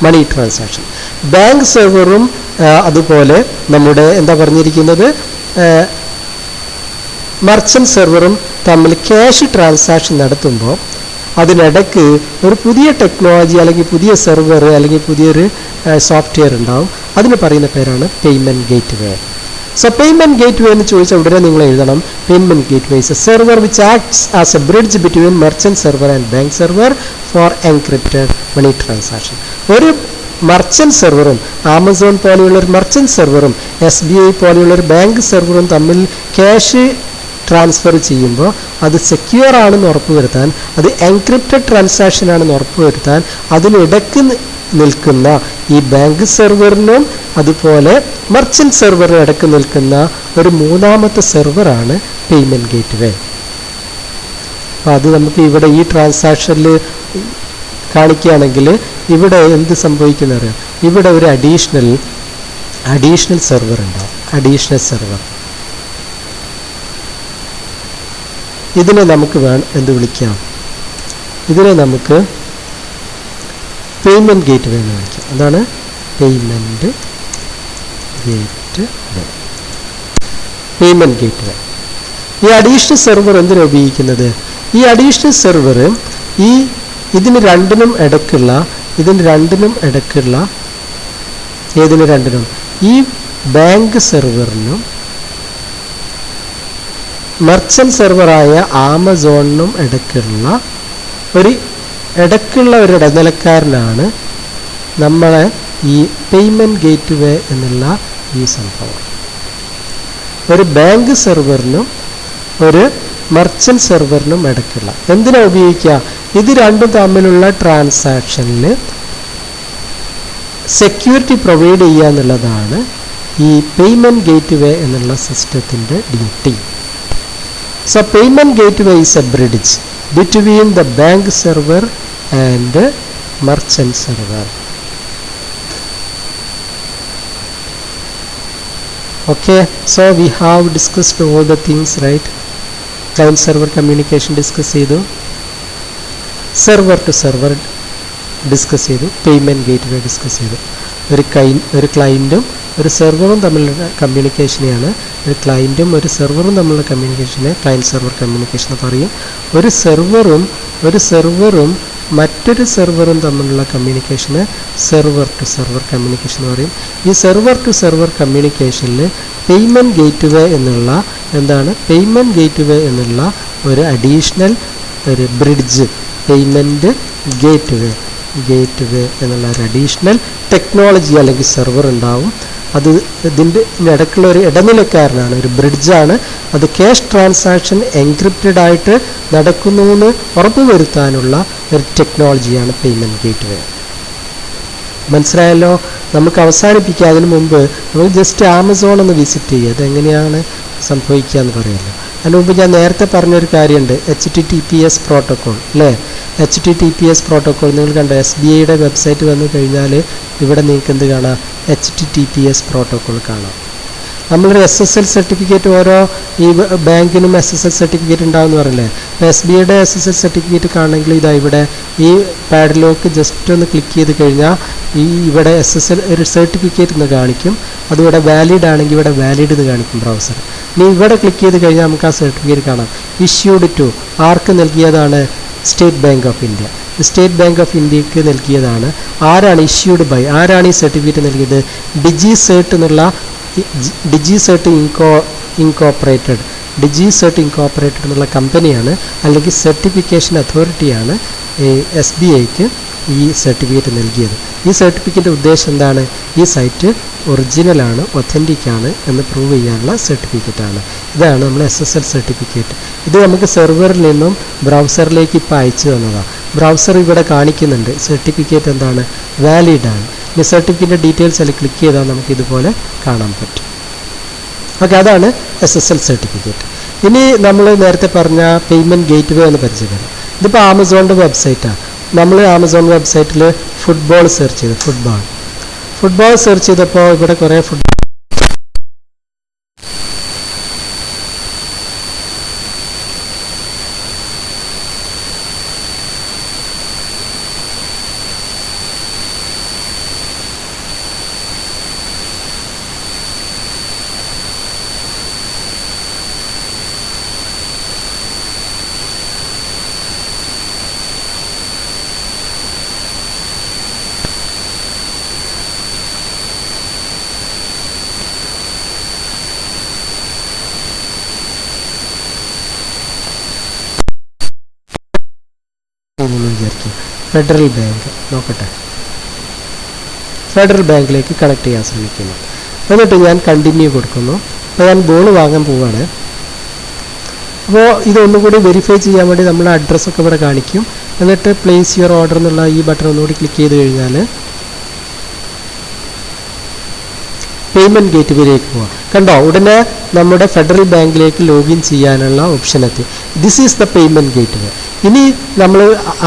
money transaction. Bank സെർവറും അതുപോലെ നമ്മുടെ എന്താ പറഞ്ഞിരിക്കുന്നത്, മെർച്ചന്റ് സെർവറും തമ്മിൽ ക്യാഷ് ട്രാൻസാക്ഷൻ നടത്തുമ്പോൾ അതിനിടയ്ക്ക് ഒരു പുതിയ ടെക്നോളജി അല്ലെങ്കിൽ പുതിയ സെർവർ അല്ലെങ്കിൽ പുതിയൊരു സോഫ്റ്റ്വെയർ ഉണ്ടാവും. അതിന് പറയുന്ന പേരാണ് payment gateway. So payment gateway എന്ന് ചോദിച്ചാൽ ഉടനെ നിങ്ങൾ എഴുതണം, payment gateway is a server which acts as a bridge between merchant server and bank server for encrypted money transaction. ഒരു മെർച്ചന്റ് സെർവറും ആമസോൺ പോലെയുള്ള ഒരു മെർച്ചന്റ് സെർവറും SBI പോലെയുള്ള ഒരു ബാങ്ക് സെർവറും തമ്മിൽ ക്യാഷ് ട്രാൻസ്ഫർ ചെയ്യുമ്പോൾ അത് സെക്യൂർ ആണെന്ന് ഉറപ്പുവരുത്താൻ, അത് എൻക്രിപ്റ്റഡ് ട്രാൻസാക്ഷൻ ആണെന്ന് ഉറപ്പുവരുത്താൻ അതിനിടയ്ക്ക് നിൽക്കുന്ന ഈ ബാങ്ക് സെർവറിനും അതുപോലെ മെർച്ചന്റ് സെർവറിനും ഇടയ്ക്ക് നിൽക്കുന്ന ഒരു മൂന്നാമത്തെ സെർവറാണ് പേയ്മെന്റ് ഗേറ്റ്വേ. അപ്പോൾ അത് നമുക്ക് ഇവിടെ ഈ ട്രാൻസാക്ഷനിൽ കാണിക്കുകയാണെങ്കിൽ ഇവിടെ എന്ത് സംഭവിക്കുന്നറിയാം, ഇവിടെ ഒരു അഡീഷണൽ സെർവർ ഉണ്ടാവും. അഡീഷണൽ സെർവർ ഇതിനെ നമുക്ക് എന്ത് വിളിക്കാം, ഇതിനെ നമുക്ക് പേയ്മെന്റ് ഗേറ്റ്വേ എന്ന് വിളിക്കാം. അതാണ് പേയ്മെന്റ് ഗേറ്റ്വേ. Payment gateway. ഈ അഡീഷണൽ സെർവർ എന്തിനാണ് ഉപയോഗിക്കുന്നത്? ഈ അഡീഷണൽ സെർവർ ഇതിന് രണ്ടിനും ഇടയ്ക്കുള്ള ഏതിന് രണ്ടിനും, ഈ ബാങ്ക് സെർവറിനും മെർച്ചന്റ് സെർവറായ ആമസോണിനും ഇടയ്ക്കുള്ള ഒരു ഇടനിലക്കാരനാണ് നമ്മളെ ഈ പേയ്മെന്റ് ഗേറ്റ്വേ എന്നുള്ള ഈ സംഭവം. ഒരു ബാങ്ക് സെർവറിനും ഒരു മെർച്ചന്റ് സെർവറിനും ഇടയ്ക്കുള്ള എന്തിനാ ഉപയോഗിക്കുക? ഇത് രണ്ടും തമ്മിലുള്ള ട്രാൻസാക്ഷനിൽ സെക്യൂരിറ്റി പ്രൊവൈഡ് ചെയ്യുക എന്നുള്ളതാണ് ഈ പേയ്മെന്റ് ഗേറ്റ്വേ എന്നുള്ള സിസ്റ്റത്തിൻ്റെ duty. So payment gateway is A bridge between the bank server and merchant server. Okay, so we have discussed all the things, right? Client server communication discuss ചെയ്തു, server to server discuss ചെയ്തു, payment gateway discuss ചെയ്തു. ഒരു ക്ലയൻറ്റും ഒരു സെർവറും തമ്മിലുള്ള കമ്മ്യൂണിക്കേഷനെയാണ്, ഒരു ക്ലയൻറ്റും ഒരു സെർവറും തമ്മിലുള്ള കമ്മ്യൂണിക്കേഷനെ client server communication എന്ന് പറയും. ഒരു സെർവറും മറ്റൊരു സെർവറും തമ്മിലുള്ള കമ്മ്യൂണിക്കേഷന് സെർവർ ടു സെർവർ കമ്മ്യൂണിക്കേഷൻ എന്ന് പറയും. ഈ സെർവർ ടു സെർവർ കമ്മ്യൂണിക്കേഷനിൽ പേയ്മെന്റ് ഗേറ്റ്വേ എന്നുള്ള പേയ്മെന്റ് ഗേറ്റ്വേ എന്നുള്ള ഒരു അഡീഷണൽ ഒരു ബ്രിഡ്ജ്, പേയ്മെന്റ് ഗേറ്റ്വേ എന്നുള്ള ഒരു അഡീഷണൽ ടെക്നോളജി അല്ലെങ്കിൽ സെർവർ ഉണ്ടാവും. അത് ഇതിൻ്റെ ഇടയ്ക്കുള്ള ഒരു ഇടനിലക്കാരനാണ്, ഒരു ബ്രിഡ്ജാണ്. അത് ക്യാഷ് ട്രാൻസാക്ഷൻ എൻക്രിപ്റ്റഡ് ആയിട്ട് നടക്കുന്നുവെന്ന് ഉറപ്പുവരുത്താനുള്ള ഒരു ടെക്നോളജിയാണ് പേയ്മെന്റ് ഗേറ്റ്വേ. മനസ്സിലായല്ലോ? നമുക്ക് അവസാനിപ്പിക്കുക. അതിന് മുമ്പ് നമുക്ക് ജസ്റ്റ് ആമസോൺ ഒന്ന് വിസിറ്റ് ചെയ്യുക, അതെങ്ങനെയാണ് സംഭവിക്കുക എന്ന് പറയുമല്ലോ. അതിന് മുമ്പ് ഞാൻ നേരത്തെ പറഞ്ഞൊരു കാര്യമുണ്ട്, HTTPS പ്രോട്ടോക്കോൾ അല്ലേ? HTTPS പ്രോട്ടോക്കോൾ നിങ്ങൾ കണ്ടോ? SBIയുടെ വെബ്സൈറ്റ് വന്നു കഴിഞ്ഞാൽ ഇവിടെ നിങ്ങൾക്ക് എന്ത് കാണാം? HTTPS പ്രോട്ടോക്കോൾ കാണാം. നമ്മളൊരു SSL സർട്ടിഫിക്കറ്റ്, ഓരോ ഈ ബാങ്കിനും SSL സർട്ടിഫിക്കറ്റ് ഉണ്ടാവും എന്ന് പറയില്ലേ? SBIയുടെ SSL സർട്ടിഫിക്കറ്റ് കാണണമെങ്കിൽ ഇതാ ഇവിടെ ഈ പാഡിലോക്ക് ജസ്റ്റ് ഒന്ന് ക്ലിക്ക് ചെയ്ത് കഴിഞ്ഞാൽ ഇവിടെ SSL ഒരു സർട്ടിഫിക്കറ്റ് എന്ന് കാണിക്കും. അതിവിടെ വാലിഡ് ആണെങ്കിൽ ഇവിടെ വാലിഡ് എന്ന് കാണിക്കും ബ്രൗസർ. ഇനി ഇവിടെ ക്ലിക്ക് ചെയ്ത് കഴിഞ്ഞാൽ നമുക്ക് ആ സർട്ടിഫിക്കറ്റ് കാണാം. ഇഷ്യൂഡ് ടു ആർക്ക് നൽകിയതാണ്? State bank of India. State bank of ഇന്ത്യക്ക് നൽകിയതാണ്. ആരാണ് ഇഷ്യൂഡ് ബൈ? ആരാണ് ഈ സർട്ടിഫിക്കറ്റ് നൽകിയത്? ഡിജിസേർട്ട് എന്നുള്ള ഡിജിസേർട്ട് ഇൻകോർപ്പറേറ്റഡ് എന്നുള്ള കമ്പനിയാണ്, അല്ലെങ്കിൽ സർട്ടിഫിക്കേഷൻ അതോറിറ്റിയാണ് SBIക്ക് ഈ സർട്ടിഫിക്കറ്റ് നൽകിയത്. ഈ സർട്ടിഫിക്കറ്റിൻ്റെ ഉദ്ദേശം എന്താണ്? ഈ സൈറ്റ് ഒറിജിനലാണ്, ഒത്തൻറ്റിക്കാണ് എന്ന് പ്രൂവ് ചെയ്യാനുള്ള സർട്ടിഫിക്കറ്റാണ്. ഇതാണ് നമ്മൾ SSL സർട്ടിഫിക്കറ്റ്. ഇത് നമുക്ക് സെർവറിൽ നിന്നും ബ്രൗസറിലേക്ക് ഇപ്പോൾ അയച്ചു തന്നതാണ്. ബ്രൗസർ ഇവിടെ കാണിക്കുന്നുണ്ട് സർട്ടിഫിക്കറ്റ് എന്താണ്, വാലിഡാണ്. ഇനി സർട്ടിഫിക്കറ്റിൻ്റെ ഡീറ്റെയിൽസ് ക്ലിക്ക് ചെയ്താൽ നമുക്ക് ഇതുപോലെ കാണാൻ പറ്റും. ഓക്കെ, അതാണ് SSL സർട്ടിഫിക്കറ്റ്. ഇനി നമ്മൾ നേരത്തെ പറഞ്ഞ പേയ്മെൻറ്റ് ഗേറ്റ്വേ എന്ന് പരിചയപ്പെടാം. ഇതിപ്പോൾ ആമസോണിൻ്റെ വെബ്സൈറ്റാണ്. നമ്മൾ ആമസോൺ വെബ്സൈറ്റിൽ ഫുട്ബോൾ സെർച്ച് ചെയ്തു. ഫുട്ബോൾ സെർച്ച് ചെയ്തപ്പോൾ ഇവിടെ കുറേ വിചാരിക്കും. ഫെഡറൽ ബാങ്ക് നോക്കട്ടെ. ഫെഡറൽ ബാങ്കിലേക്ക് കണക്ട് ചെയ്യാൻ ശ്രമിക്കുന്നു. എന്നിട്ട് ഞാൻ കണ്ടിന്യൂ കൊടുക്കുന്നു. അപ്പോൾ ഞാൻ ബോൾ വാങ്ങാൻ പോവുകയാണ്. അപ്പോൾ ഇതൊന്നുകൂടി വെരിഫൈ ചെയ്യാൻ വേണ്ടി നമ്മൾ അഡ്രസ്സൊക്കെ ഇവിടെ കാണിക്കും. എന്നിട്ട് പ്ലേസ് യുവർ ഓർഡർ എന്നുള്ള ഈ ബട്ടൺ ഒന്നുകൂടി ക്ലിക്ക് ചെയ്ത് കഴിഞ്ഞാൽ പേയ്മെൻറ്റ് ഗേറ്റ്വേയിലേക്ക് പോവാം. കണ്ടോ, ഉടനെ നമ്മുടെ ഫെഡറൽ ബാങ്കിലേക്ക് ലോഗിൻ ചെയ്യാനുള്ള ഓപ്ഷൻ എത്തി. This is the payment gateway. ഇനി നമ്മൾ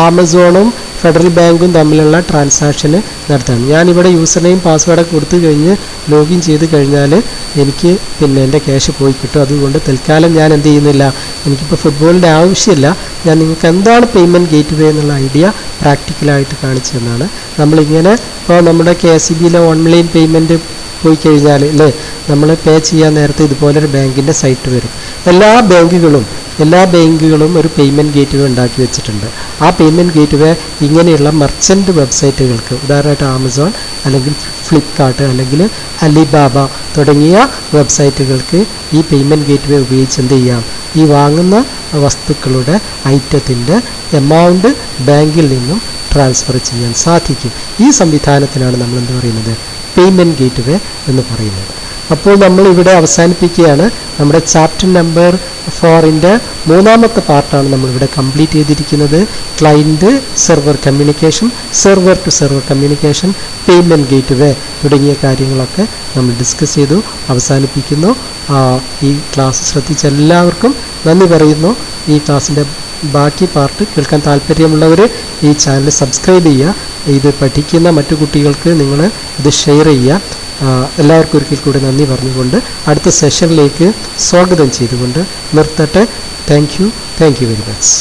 ആമസോണും ഫെഡറൽ ബാങ്കും തമ്മിലുള്ള ട്രാൻസാക്ഷന് നടത്താണ്. ഞാനിവിടെ യൂസർ നെയിം പാസ്വേഡൊക്കെ കൊടുത്തു കഴിഞ്ഞ് ലോഗിൻ ചെയ്ത് കഴിഞ്ഞാൽ എനിക്ക് എൻ്റെ ക്യാഷ് പോയി കിട്ടും. അതുകൊണ്ട് തൽക്കാലം ഞാൻ എന്ത് ചെയ്യുന്നില്ല, എനിക്കിപ്പോൾ ഫുട്ബോളിൻ്റെ ആവശ്യമില്ല. ഞാൻ നിങ്ങൾക്ക് എന്താണ് പേയ്മെൻറ്റ് ഗേറ്റ്വേ എന്നുള്ള ഐഡിയ പ്രാക്ടിക്കലായിട്ട് കാണിച്ചു തന്നാണ്. നമ്മളിങ്ങനെ ഇപ്പോൾ നമ്മുടെ KCBയിലെ ഓൺലൈൻ പേയ്മെൻറ്റ് പോയി കഴിഞ്ഞാൽ അല്ലേ, നമ്മൾ പേ ചെയ്യാൻ നേരത്തെ ഇതുപോലൊരു ബാങ്കിൻ്റെ സൈറ്റ് വരും. എല്ലാ ബാങ്കുകളും ഒരു പേയ്മെൻറ്റ് ഗേറ്റ്വേ ഉണ്ടാക്കി വെച്ചിട്ടുണ്ട്. ആ പേയ്മെൻറ്റ് ഗേറ്റ്വേ ഇങ്ങനെയുള്ള മർച്ചൻ്റ് വെബ്സൈറ്റുകൾക്ക്, ഉദാഹരണമായിട്ട് ആമസോൺ അല്ലെങ്കിൽ ഫ്ലിപ്കാർട്ട് അല്ലെങ്കിൽ അലിബാബ തുടങ്ങിയ വെബ്സൈറ്റുകൾക്ക് ഈ പേയ്മെൻറ്റ് ഗേറ്റ്വേ ഉപയോഗിച്ച് എന്ത് ചെയ്യാം, ഈ വാങ്ങുന്ന വസ്തുക്കളുടെ ഐറ്റത്തിൻ്റെ എമൗണ്ട് ബാങ്കിൽ നിന്നും ട്രാൻസ്ഫർ ചെയ്യാൻ സാധിക്കും. ഈ സംവിധാനത്തിനാണ് നമ്മൾ എന്ത് പറയുന്നത്, പേയ്മെൻറ്റ് ഗേറ്റ്വേ എന്ന് പറയുന്നത്. അപ്പോൾ നമ്മൾ ഇവിടെ അവസാനിപ്പിക്കുകയാണ്. നമ്മുടെ ചാപ്റ്റർ നമ്പർ 4ൻ്റെ മൂന്നാമത്തെ പാർട്ടാണ് നമ്മളിവിടെ കംപ്ലീറ്റ് ചെയ്തിരിക്കുന്നത്. Client server communication, server to server communication, payment gateway തുടങ്ങിയ കാര്യങ്ങളൊക്കെ നമ്മൾ ഡിസ്കസ് ചെയ്തു. അവസാനിപ്പിക്കുന്നു. ഈ ക്ലാസ് ശ്രദ്ധിച്ച എല്ലാവർക്കും നന്ദി പറയുന്നു. ഈ ക്ലാസ്സിൻ്റെ ബാക്കി പാർട്ട് കേൾക്കാൻ താല്പര്യമുള്ളവർ ഈ ചാനൽ സബ്സ്ക്രൈബ് ചെയ്യുക. ഇത് പഠിക്കുന്ന മറ്റു കുട്ടികൾക്ക് നിങ്ങൾ ഇത് ഷെയർ ചെയ്യുക. എല്ലാവർക്കും ഒരിക്കൽ കൂടി നന്ദി പറഞ്ഞുകൊണ്ട് അടുത്ത സെഷനിലേക്ക് സ്വാഗതം ചെയ്തുകൊണ്ട് നിർത്തട്ടെ. Thank you very much.